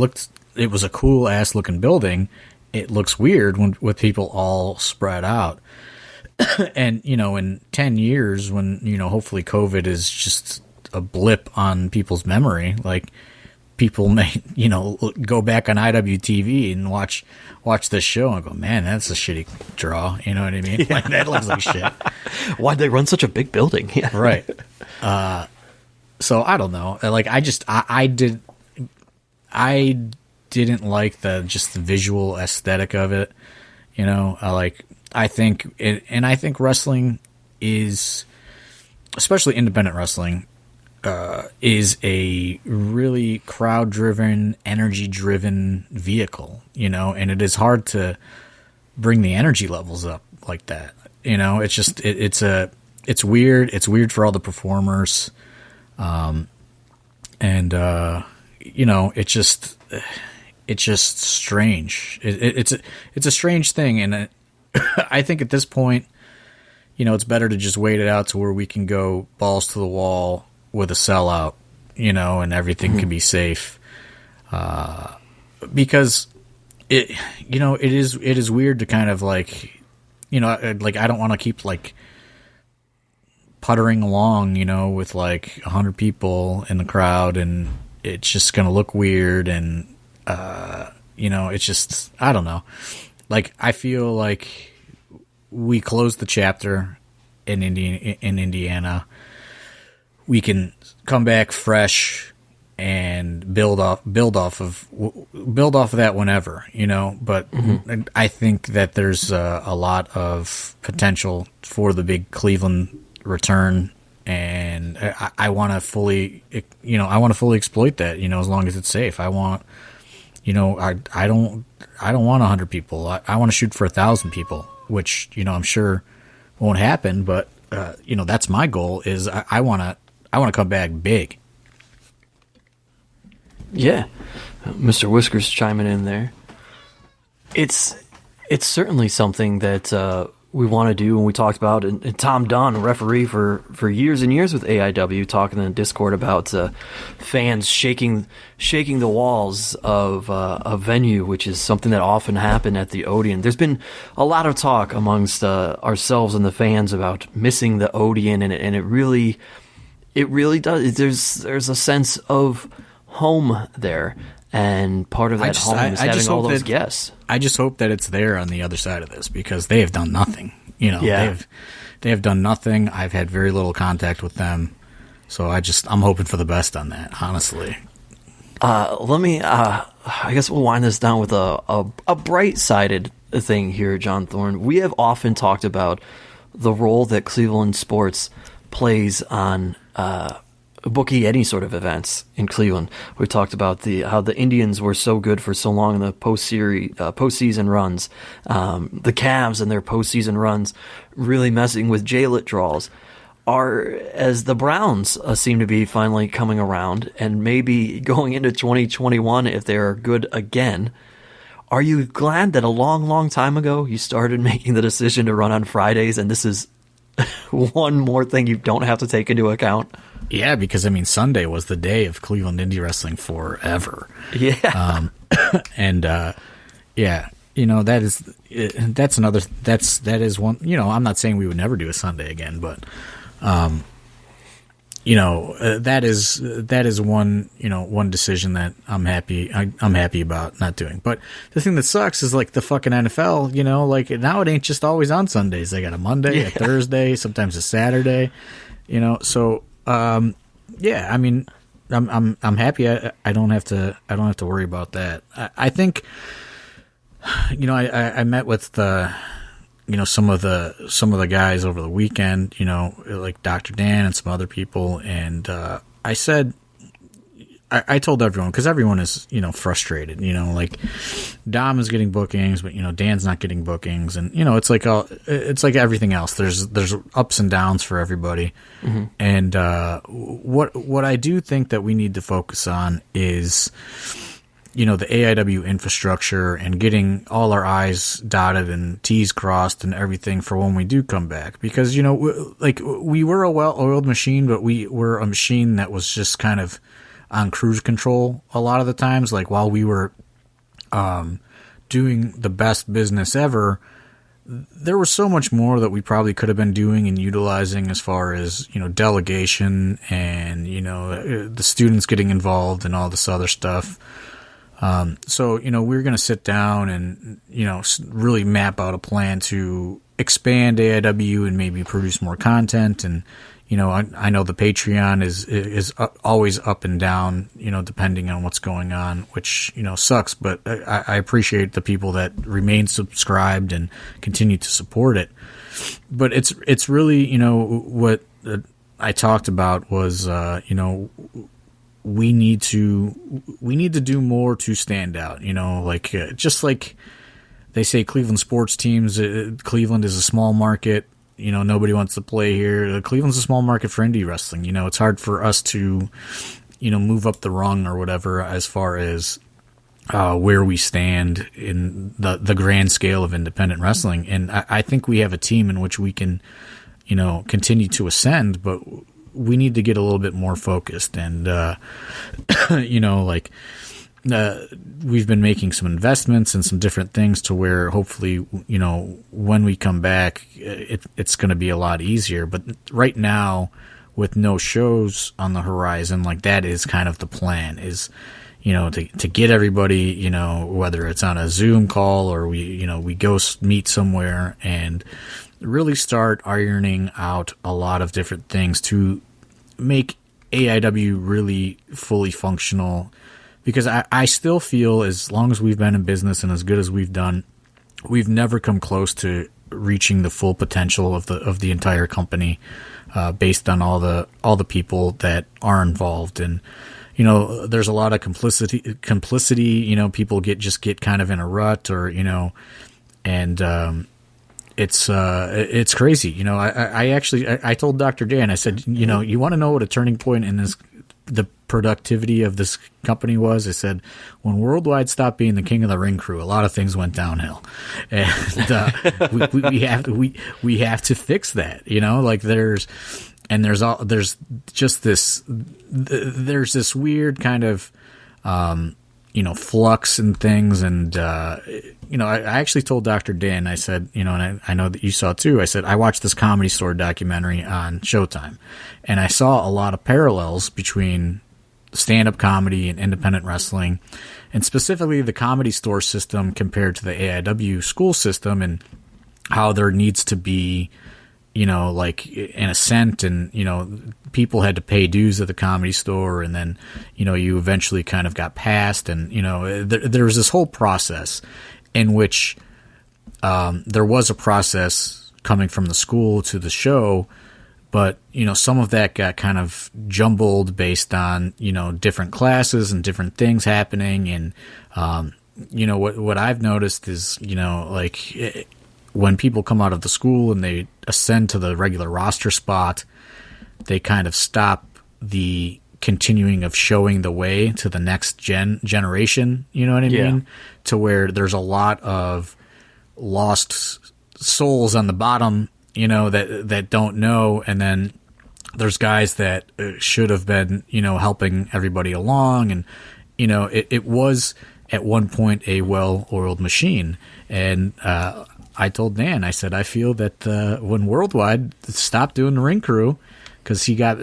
was a cool-ass looking building, it looks weird with people all spread out. And, you know, in 10 years, when, you know, hopefully COVID is just a blip on people's memory, like, people may, you know, go back on IWTV and watch this show and go, man, that's a shitty draw. You know what I mean? Yeah. Like, that looks like shit. Why'd they run such a big building? Yeah. Right. So I don't know. Like, I didn't like the visual aesthetic of it. You know, I think wrestling is especially independent wrestling, is a really crowd-driven, energy-driven vehicle, and it is hard to bring the energy levels up like that. It's just it's weird. It's weird for all the performers, it's just strange. It's a strange thing, and I think at this point, it's better to just wait it out to where we can go balls to the wall with a sellout, and everything can be safe. Because it is weird to kind of like I don't want to keep like puttering along, with like 100 people in the crowd, and it's just going to look weird. And, it's just, I don't know. Like, I feel like we closed the chapter in Indiana. We can come back fresh and build off of that whenever, but I think that there's a lot of potential for the big Cleveland return, and I want to fully exploit that, as long as it's safe. I want, I don't want 100 people. I want to shoot for 1,000 people, which, I'm sure won't happen, but that's my goal. Is I want to come back big. Yeah, Mr. Whiskers chiming in there. It's certainly something that we want to do, and we talked about. And Tom Dunn, a referee for years and years with AIW, talking in the Discord about fans shaking the walls of a venue, which is something that often happened at the Odeon. There's been a lot of talk amongst ourselves and the fans about missing the Odeon, and it really does. There's a sense of home there, and part of that home is having all those guests. I just hope that it's there on the other side of this, because they have done nothing. They have done nothing. I've had very little contact with them, so I'm hoping for the best on that, honestly. Let me. I guess we'll wind this down with a bright-sided thing here, John Thorne. We have often talked about the role that Cleveland sports plays on booking any sort of events in Cleveland. We talked about how the Indians were so good for so long in the postseason runs, the Cavs and their postseason runs really messing with J-Lit draws. As the Browns seem to be finally coming around, and maybe going into 2021 if they're good again. Are you glad that a long, long time ago you started making the decision to run on Fridays, and this is one more thing you don't have to take into account? Yeah, because Sunday was the day of Cleveland indie wrestling forever. Yeah. That is one. I'm not saying we would never do a Sunday again, but that is one decision that I'm happy about not doing. But the thing that sucks is like the fucking NFL, now it ain't just always on Sundays. They got a Monday, a Thursday, sometimes a Saturday, so I'm happy. I don't have to worry about that. I think, I met with some of the guys over the weekend, like Dr. Dan and some other people. And, I said, I told everyone, because everyone is, frustrated, like Dom is getting bookings, but, Dan's not getting bookings. And, it's like everything else. There's ups and downs for everybody. Mm-hmm. And, what I do think that we need to focus on is, the AIW infrastructure and getting all our I's dotted and T's crossed and everything for when we do come back. Because, we were a well-oiled machine, but we were a machine that was just kind of on cruise control a lot of the times. Like while we were doing the best business ever, there was so much more that we probably could have been doing and utilizing as far as, delegation and, the students getting involved and all this other stuff. So, we're going to sit down and, really map out a plan to expand AIW and maybe produce more content. And, I know the Patreon is always up and down, depending on what's going on, which, sucks. But I appreciate the people that remain subscribed and continue to support it. But it's really, what I talked about was, we need to do more to stand out, like just like they say Cleveland sports teams, Cleveland is a small market, nobody wants to play here. Cleveland's a small market for indie wrestling. It's hard for us to, move up the rung or whatever as far as where we stand in the grand scale of independent wrestling. And I think we have a team in which we can, continue to ascend, but we need to get a little bit more focused. And, we've been making some investments and some different things to where hopefully, when we come back, it's going to be a lot easier. But right now, with no shows on the horizon, like that is kind of the plan is, to get everybody, whether it's on a Zoom call or we go meet somewhere and really start ironing out a lot of different things to make AIW really fully functional. Because I still feel as long as we've been in business and as good as we've done, we've never come close to reaching the full potential of the entire company, based on all the people that are involved. And there's a lot of complicity. People get kind of in a rut, or and it's crazy. I told Dr. Dan, I said, you want to know what a turning point in the productivity of this company was? I said, when Worldwide stopped being the king of the ring crew, a lot of things went downhill, and we have to fix that. There's this weird kind of flux and things, and I actually told Dr. Dan, I said, and I know that you saw too, I said, I watched this Comedy Store documentary on Showtime, and I saw a lot of parallels between stand-up comedy and independent wrestling, and specifically the Comedy Store system compared to the AIW school system, and how there needs to be, an ascent, and, people had to pay dues at the Comedy Store, and then, you eventually kind of got passed, and, there was this whole process in which there was a process coming from the school to the show, but, some of that got kind of jumbled based on, different classes and different things happening. And, what I've noticed is, when people come out of the school and they ascend to the regular roster spot, they kind of stop the continuing of showing the way to the next generation. You know what I mean? To where there's a lot of lost souls on the bottom, that don't know. And then there's guys that should have been, helping everybody along. And, it was at one point a well-oiled machine. And, I told Dan, I said, I feel that when Worldwide stopped doing the ring crew because he got,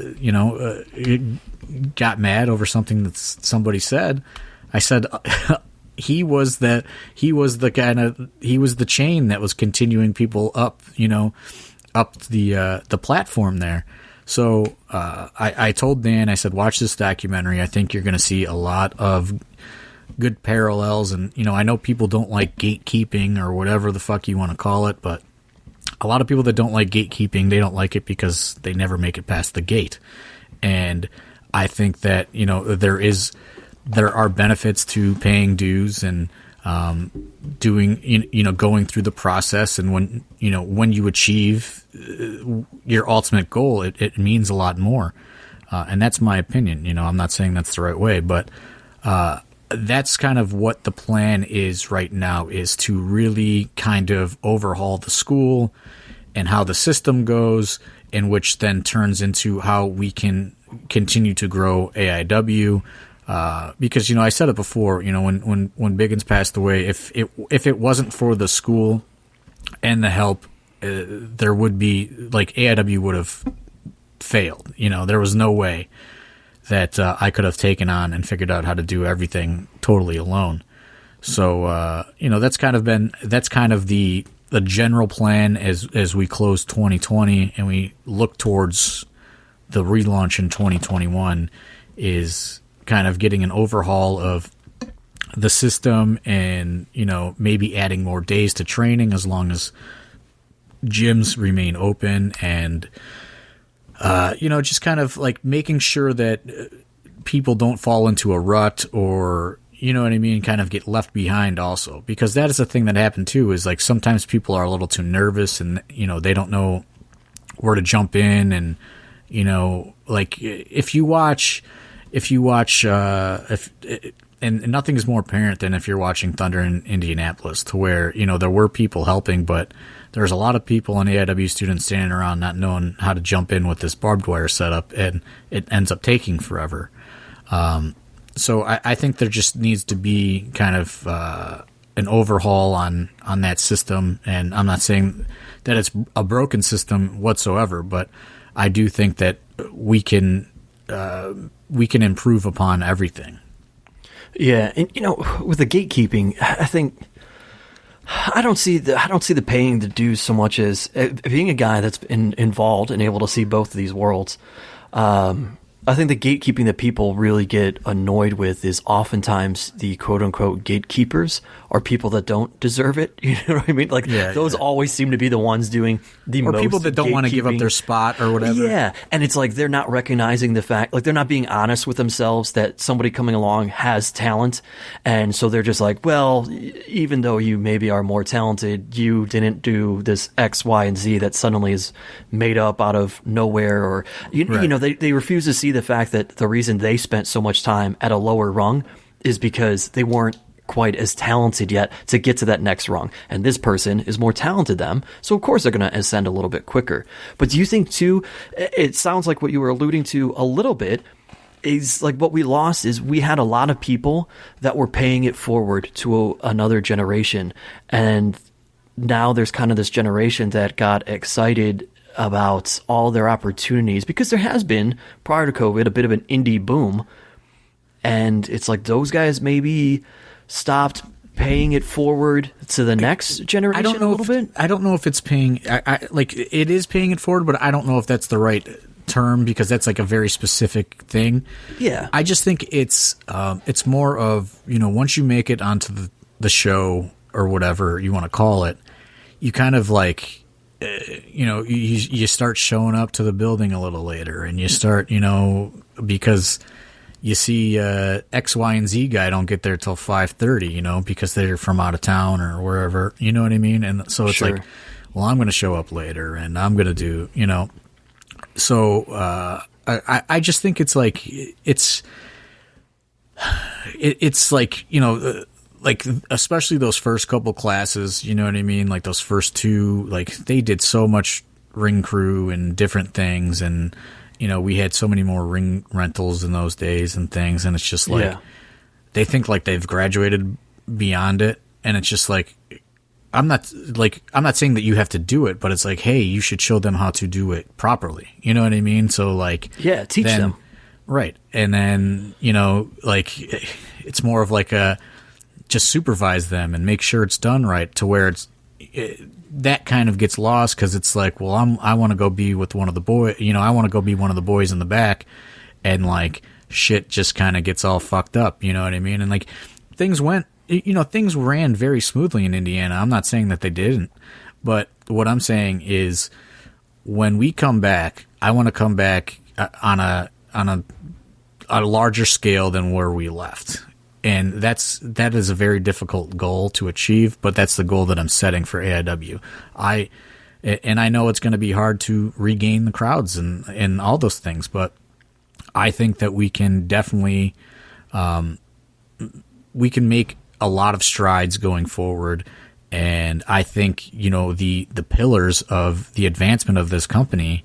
got mad over something that somebody said, I said he was the chain that was continuing people up, up the platform there. So I told Dan, I said, watch this documentary. I think you're going to see a lot of good parallels, and I know people don't like gatekeeping or whatever the fuck you want to call it, but a lot of people that don't like gatekeeping, they don't like it because they never make it past the gate. And I think that there are benefits to paying dues and doing going through the process, and when you achieve your ultimate goal, it means a lot more, and that's my opinion. I'm not saying that's the right way, but that's kind of what the plan is right now, is to really kind of overhaul the school and how the system goes, in which then turns into how we can continue to grow AIW. Because, I said it before, when Biggins passed away, if it wasn't for the school and the help, there would be, AIW would have failed. There was no way that I could have taken on and figured out how to do everything totally alone. So, that's kind of the general plan as we close 2020 and we look towards the relaunch in 2021, is kind of getting an overhaul of the system and, maybe adding more days to training as long as gyms remain open. And just kind of like making sure that people don't fall into a rut or, you know what I mean, kind of get left behind also. Because that is the thing that happened too, is like sometimes people are a little too nervous and, they don't know where to jump in. And, like if you watch, and nothing is more apparent than if you're watching Thunder in Indianapolis, to where, there were people helping, but there's a lot of people and AIW students standing around not knowing how to jump in with this barbed wire setup, and it ends up taking forever. So I think there just needs to be kind of an overhaul on that system, and I'm not saying that it's a broken system whatsoever, but I do think that we can improve upon everything. Yeah, and with the gatekeeping, I think I don't see the paying the dues so much as being a guy that's been involved and able to see both of these worlds. I think the gatekeeping that people really get annoyed with is oftentimes the quote unquote gatekeepers are people that don't deserve it. You know what I mean? Like those always seem to be the ones doing the most. Or people that don't want to give up their spot or whatever. Yeah. And it's like they're not recognizing the fact, like they're not being honest with themselves that somebody coming along has talent. And so they're just like, well, even though you maybe are more talented, you didn't do this X, Y, and Z that suddenly is made up out of nowhere. Or, they refuse to see the fact that the reason they spent so much time at a lower rung is because they weren't quite as talented yet to get to that next rung. And this person is more talented than them, so of course they're going to ascend a little bit quicker. But do you think too, it sounds like what you were alluding to a little bit is like what we lost is we had a lot of people that were paying it forward to another generation. And now there's kind of this generation that got excited about all their opportunities because there has been, prior to COVID, a bit of an indie boom. And it's like those guys maybe stopped paying it forward to the next generation a little bit. I don't know if it's paying, like it is paying it forward, but I don't know if that's the right term because that's like a very specific thing. Yeah. I just think it's more of, once you make it onto the show or whatever you want to call it, you kind of like, you start showing up to the building a little later and you start, because you see X, Y, and Z guy don't get there till 5:30, because they're from out of town or wherever, you know what I mean? And so it's like, well, I'm going to show up later and I'm going to do, So I just think it's like, it's like, like especially those first couple classes, you know what I mean? Like those first two, like they did so much ring crew and different things, and we had so many more ring rentals in those days and things, and it's just like they think like they've graduated beyond it, and it's just like I'm not saying that you have to do it, but it's like, hey, you should show them how to do it properly. You know what I mean? So like teach them. Right. And then, like it's more of like just supervise them and make sure it's done right, to where that kind of gets lost because it's like, well, I want to go be with one of the boys, I want to go be one of the boys in the back, and like shit just kind of gets all fucked up, you know what I mean? And like things ran very smoothly in Indiana. I'm not saying that they didn't, but what I'm saying is when we come back, I want to come back on a larger scale than where we left. And that is a very difficult goal to achieve, but that's the goal that I'm setting for AIW. I know it's going to be hard to regain the crowds and all those things, but I think that we can definitely we can make a lot of strides going forward. And I think, the pillars of the advancement of this company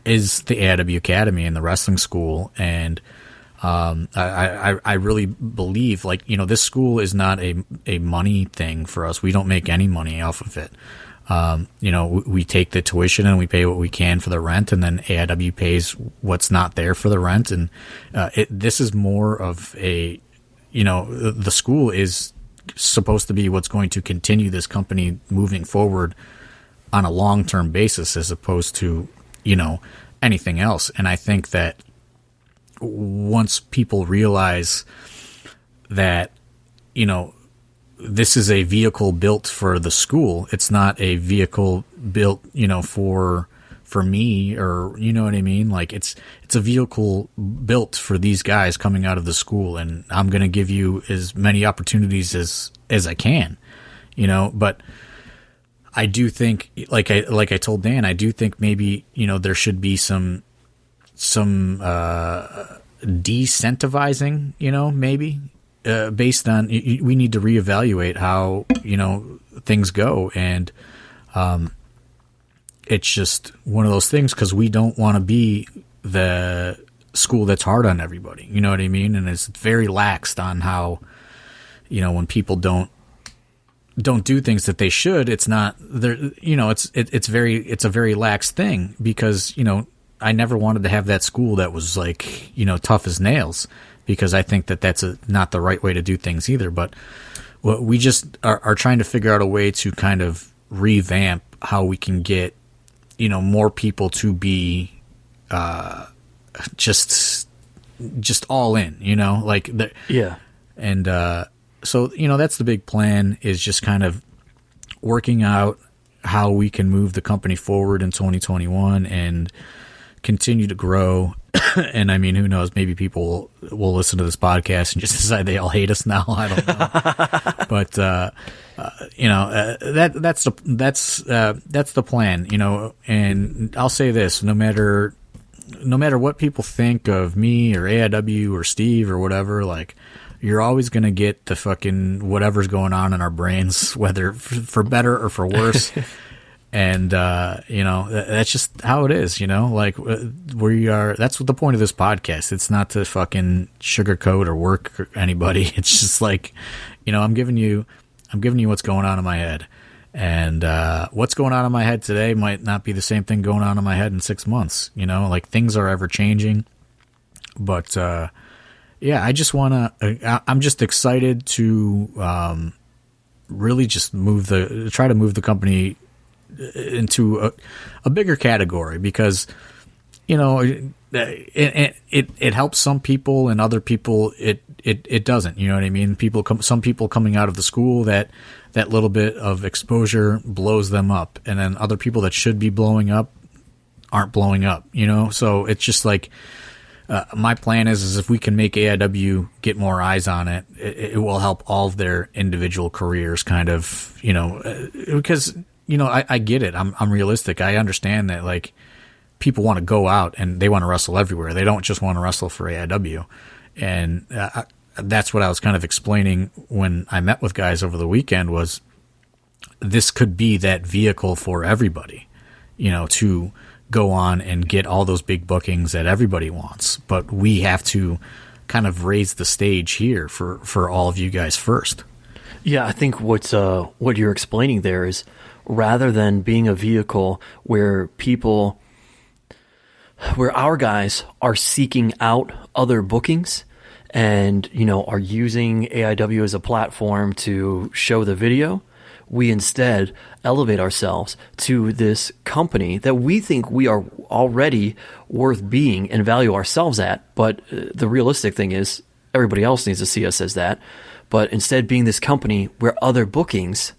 is the AIW Academy and the wrestling school. And I really believe, like, this school is not a money thing for us. We don't make any money off of it. We take the tuition and we pay what we can for the rent, and then AIW pays what's not there for the rent. And this is more of a, the school is supposed to be what's going to continue this company moving forward on a long-term basis, as opposed to, anything else. And I think that once people realize that, this is a vehicle built for the school, it's not a vehicle built, for for me, or you know what I mean? Like it's a vehicle built for these guys coming out of the school, and I'm going to give you as many opportunities as I can, you know, but I do think, like I told Dan, I do think maybe, you know, there should be some decentivizing, you know, maybe based on, we need to reevaluate how, you know, things go. And it's just one of those things, because we don't want to be the school that's hard on everybody. You know what I mean? And it's very laxed on how, you know, when people don't do things that they should, it's not there. You know, it's a very lax thing, because, you know, I never wanted to have that school that was like, you know, tough as nails, because I think that that's not the right way to do things either. But what we just are trying to figure out a way to kind of revamp how we can get, you know, more people to be just all in, you know, like yeah. And so, you know, that's the big plan, is just kind of working out how we can move the company forward in 2021 and continue to grow. And I mean, who knows, maybe people will listen to this podcast and just decide they all hate us now. I don't know. But, you know, that's the plan, you know. And I'll say this, no matter what people think of me or AIW or Steve or whatever, like, you're always going to get the fucking whatever's going on in our brains, whether for better or for worse. And, you know, that's just how it is, you know, like that's what the point of this podcast. It's not to fucking sugarcoat or work anybody. It's just like, you know, I'm giving you what's going on in my head, and, what's going on in my head today might not be the same thing going on in my head in 6 months, you know, like things are ever changing. But, yeah, I'm just excited to, really just try to move the company into a bigger category, because, you know, it helps some people, and other people it doesn't, you know what I mean? Some people coming out of the school, that little bit of exposure blows them up, and then other people that should be blowing up aren't blowing up, you know? So it's just like, my plan is if we can make AIW get more eyes on it, it will help all of their individual careers, kind of, you know, because, you know, I get it. I'm realistic. I understand that, like, people want to go out and they want to wrestle everywhere. They don't just want to wrestle for AIW. And that's what I was kind of explaining when I met with guys over the weekend, was this could be that vehicle for everybody, you know, to go on and get all those big bookings that everybody wants. But we have to kind of raise the stage here for all of you guys first. Yeah, I think what you're explaining there is, rather than being a vehicle where our guys are seeking out other bookings and, you know, are using AIW as a platform to show the video, we instead elevate ourselves to this company that we think we are already worth being and value ourselves at. But the realistic thing is, everybody else needs to see us as that. But instead being this company where other bookings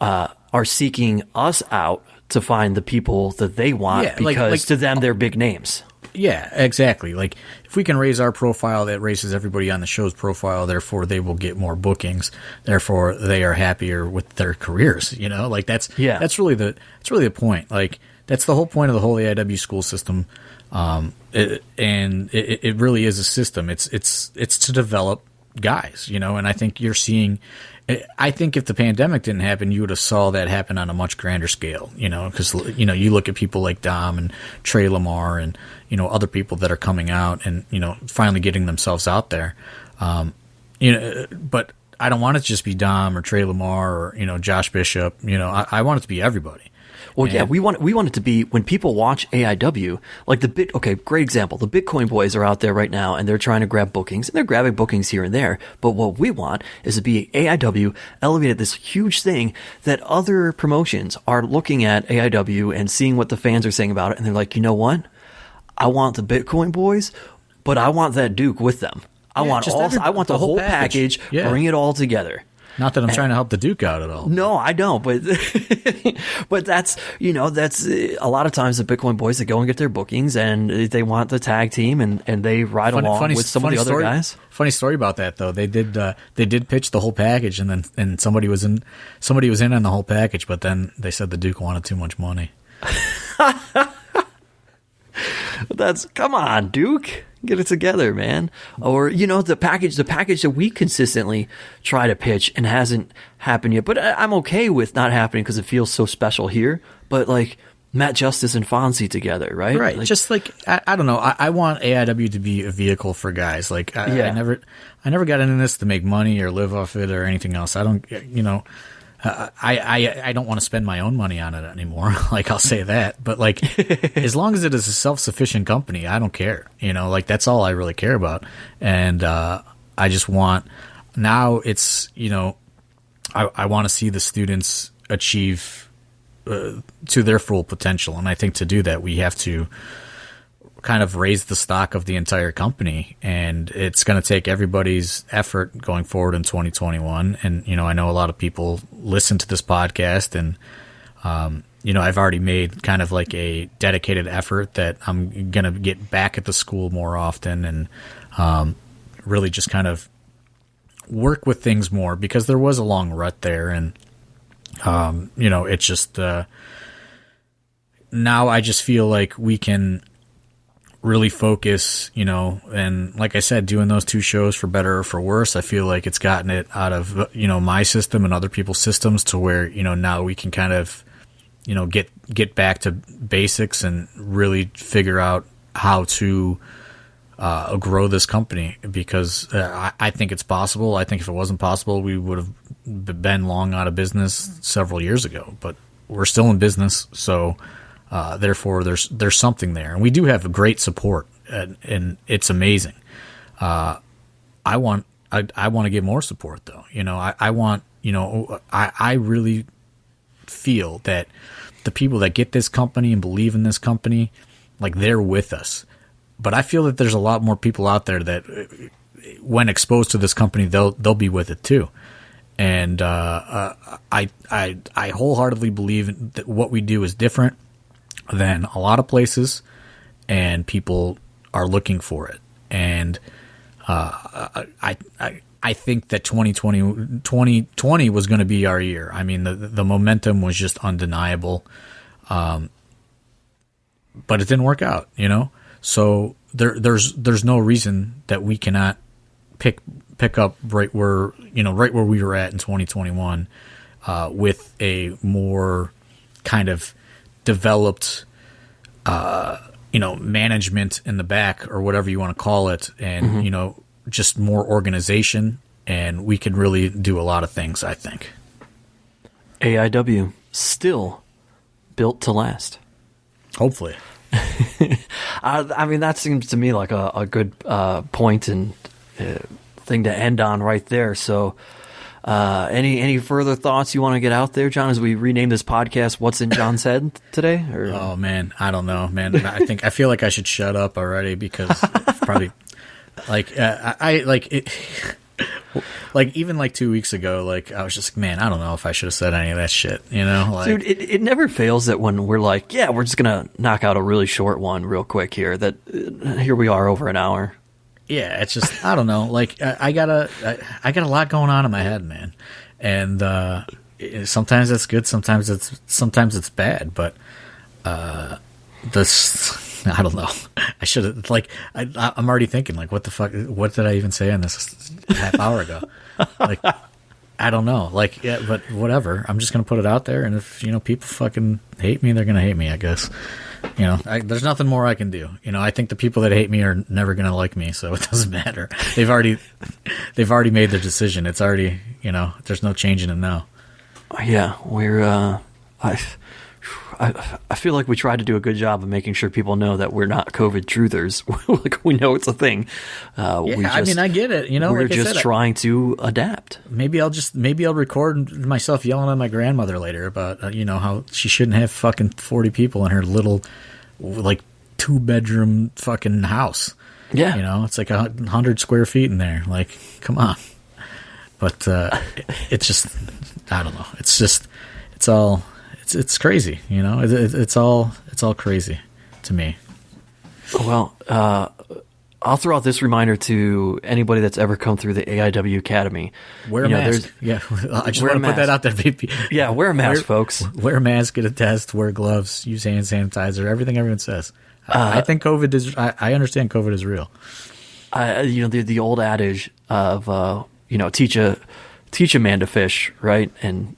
are seeking us out to find the people that they want, because like, to them, they're big names. Yeah, exactly. Like, if we can raise our profile, that raises everybody on the show's profile. Therefore, they will get more bookings. Therefore, they are happier with their careers. You know, like that's really the point. Like, that's the whole point of the whole AIW school system. It really is a system. It's to develop guys. You know, and I think you're seeing. I think if the pandemic didn't happen, you would have saw that happen on a much grander scale, you know, because, you know, you look at people like Dom and Trey Lamar and, you know, other people that are coming out and, you know, finally getting themselves out there. You know, but I don't want it to just be Dom or Trey Lamar or, you know, Josh Bishop. You know, I want it to be everybody. Well, yeah, we want it to be, when people watch AIW, like great example. The Bitcoin boys are out there right now and they're trying to grab bookings, and they're grabbing bookings here and there. But what we want is to be AIW elevated, this huge thing that other promotions are looking at AIW and seeing what the fans are saying about it. And they're like, you know what? I want the Bitcoin boys, but I want that Duke with them. I want the whole package. Yeah. Bring it all together. Not that I'm trying to help the Duke out at all. No, I don't. But but that's a lot of times the Bitcoin boys that go and get their bookings and they want the tag team and they ride along with some of the other guys. Funny story about that though. They did pitch the whole package and somebody was in on the whole package, but then they said the Duke wanted too much money. Come on, Duke. Get it together, man. Or, the package that we consistently try to pitch and hasn't happened yet. But I'm okay with not happening because it feels so special here. But like Matt Justice and Fonzie together, right? Right. Like, just like, I don't know. I want AIW to be a vehicle for guys. Like, I never got into this to make money or live off it or anything else. I don't, I don't want to spend my own money on it anymore. Like, I'll say that. But like, as long as it is a self-sufficient company, I don't care. Like that's all I really care about. And I just want, now it's, I want to see the students achieve to their full potential. And I think to do that, we have to kind of raise the stock of the entire company, and it's going to take everybody's effort going forward in 2021. And I know a lot of people listen to this podcast, and I've already made kind of like a dedicated effort that I'm going to get back at the school more often and really just kind of work with things more, because there was a long rut there. And it's just now I just feel like we can really focus, and like I said, doing those 2 shows, for better or for worse, I feel like it's gotten it out of, my system and other people's systems to where, now we can kind of, get back to basics and really figure out how to grow this company, because I think it's possible. I think if it wasn't possible, we would have been long out of business several years ago, but we're still in business. So therefore, there's something there, and we do have great support, and it's amazing. I want to get more support, though. I want, I really feel that the people that get this company and believe in this company, like, they're with us. But I feel that there's a lot more people out there that, when exposed to this company, they'll be with it too. And I wholeheartedly believe that what we do is different than a lot of places, and people are looking for it. And I think that 2020 was going to be our year. I mean, the momentum was just undeniable, but it didn't work out, So there's no reason that we cannot pick up right where we were at in 2021, with a more kind of developed, management in the back, or whatever you want to call it, and just more organization, and we could really do a lot of things, I think. AIW still built to last. Hopefully. I mean, that seems to me like a good point and thing to end on right there. So any further thoughts you want to get out there, John, as we rename this podcast What's in John's Head today? Or? Oh man, I don't know, man. I feel like I should shut up already, because it's probably like I like it. Like, even like 2 weeks ago, like, I was just like, man, I don't know if I should have said any of that shit, Like, dude, it never fails that when we're like, yeah, we're just gonna knock out a really short one real quick here, that here we are over an hour. Yeah, it's just, I don't know. Like, I got a lot going on in my head, man. And sometimes it's good, sometimes it's bad. But I don't know. I should have, like, I'm already thinking, like, what the fuck? What did I even say on this half hour ago? Like, I don't know. Like, yeah, but whatever. I'm just gonna put it out there, and if people fucking hate me, they're gonna hate me, I guess. There's nothing more I can do. I think the people that hate me are never going to like me, so it doesn't matter. They've already made their decision. It's already, there's no changing it now. Yeah, we're I feel like we tried to do a good job of making sure people know that we're not COVID truthers. Like, we know it's a thing. I mean, I get it. We're like just trying to adapt. Maybe I'll record myself yelling at my grandmother later about how she shouldn't have fucking 40 people in her little, like, 2-bedroom fucking house. Yeah, it's like 100 square feet in there. Like, come on. But it's just, I don't know. It's crazy, you know. It's all crazy to me. Well, I'll throw out this reminder to anybody that's ever come through the AIW Academy. Wear a mask. Yeah, I just want to put that out there. Yeah, wear a mask, folks. Wear a mask, get a test, wear gloves, use hand sanitizer, everything everyone says. I think COVID is, I understand COVID is real. The old adage of, teach a man to fish, right? And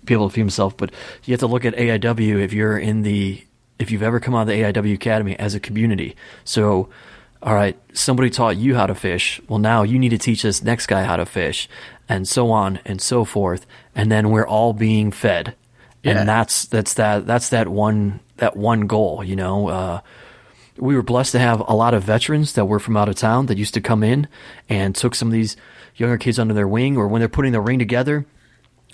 be able to feed himself. But you have to look at AIW if you've ever come out of the AIW Academy as a community. So, all right, somebody taught you how to fish. Well, now you need to teach this next guy how to fish, and so on and so forth. And then we're all being fed. Yeah. And that's that one goal, you know. We were blessed to have a lot of veterans that were from out of town that used to come in and took some of these younger kids under their wing, or when they're putting the ring together,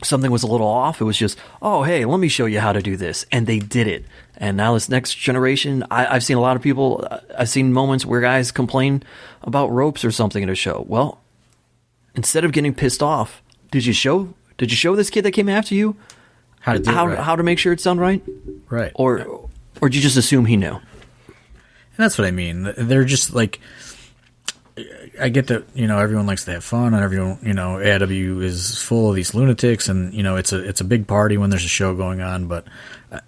something was a little off. It was just, oh, hey, let me show you how to do this. And they did it. And now this next generation, I've seen a lot of people, I've seen moments where guys complain about ropes or something in a show. Well, instead of getting pissed off, did you show this kid that came after you how to make sure it's done right? Right. Or did you just assume he knew? And that's what I mean. They're just like, I get that, you know, everyone likes to have fun, and everyone, you know, AIW is full of these lunatics, and, you know, it's a big party when there's a show going on. But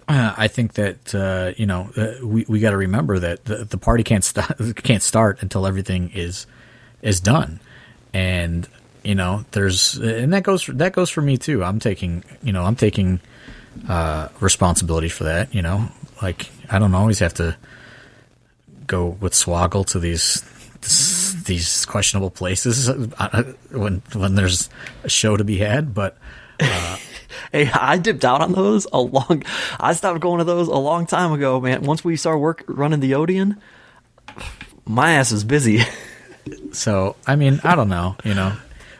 I think that, we got to remember that the party can't start until everything is done. And, you know, and that goes for me too. I'm taking responsibility for that, you know, like I don't always have to go with Swoggle to these questionable places when there's a show to be had, but hey, I dipped out on those I stopped going to those a long time ago, man. Once we start running the Odeon, my ass is busy. So I mean, I don't know, you know,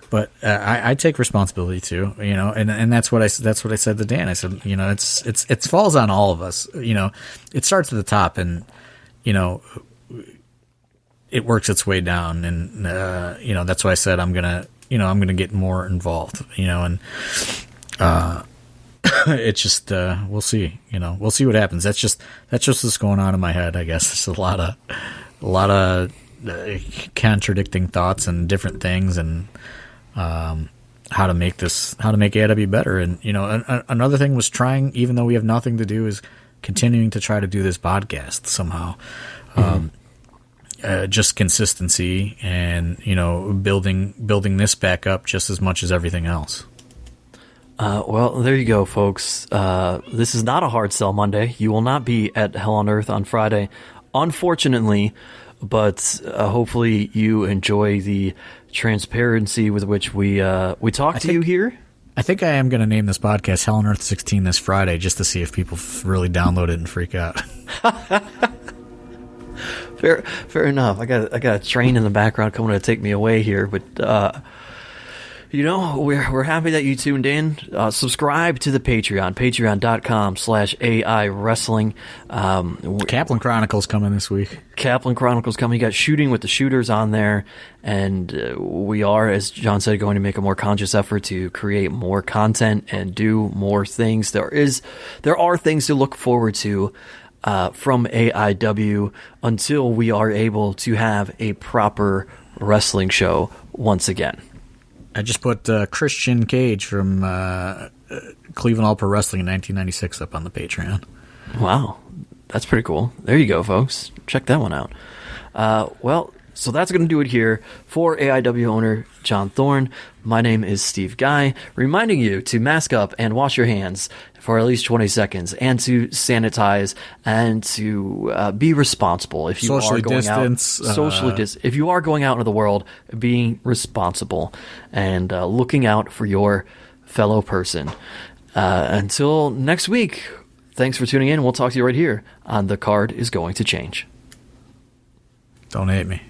but I take responsibility too, you know, and that's what I said to Dan. I said, you know, it falls on all of us, you know. It starts at the top, and you know, it works its way down, and you know, that's why I said I'm gonna get more involved, you know, and it's just we'll see, you know, we'll see what happens. That's just what's going on in my head, I guess. There's a lot of contradicting thoughts and different things, and how to make AIW better. And you know, another thing was trying, even though we have nothing to do, is continuing to try to do this podcast somehow. Just consistency, and you know, building this back up just as much as everything else. Well, there you go, folks. This is not a hard sell Monday. You will not be at Hell on Earth on Friday, unfortunately, but hopefully you enjoy the transparency with which we talk to you here. I think I am going to name this podcast Hell on Earth 16 this Friday, just to see if people really download it and freak out. Fair enough. I got a train in the background coming to take me away here, but you know, we're happy that you tuned in. Subscribe to the patreon.com/AI Wrestling. Kaplan Chronicles coming this week. Kaplan Chronicles coming. You got Shooting with the Shooters on there, and we are, as John said, going to make a more conscious effort to create more content and do more things. There are things to look forward to from AIW until we are able to have a proper wrestling show once again. I just put Christian Cage from Cleveland All Pro Wrestling in 1996 up on the Patreon. Wow, that's pretty cool. There you go, folks. Check that one out. Well, so that's going to do it here for AIW owner John Thorne. My name is Steve Guy, reminding you to mask up and wash your hands for at least 20 seconds, and to sanitize, and to be responsible. If you socially are going distance, if you are going out into the world, being responsible and looking out for your fellow person. Until next week, thanks for tuning in. We'll talk to you right here on The Card is Going to Change. Don't hate me.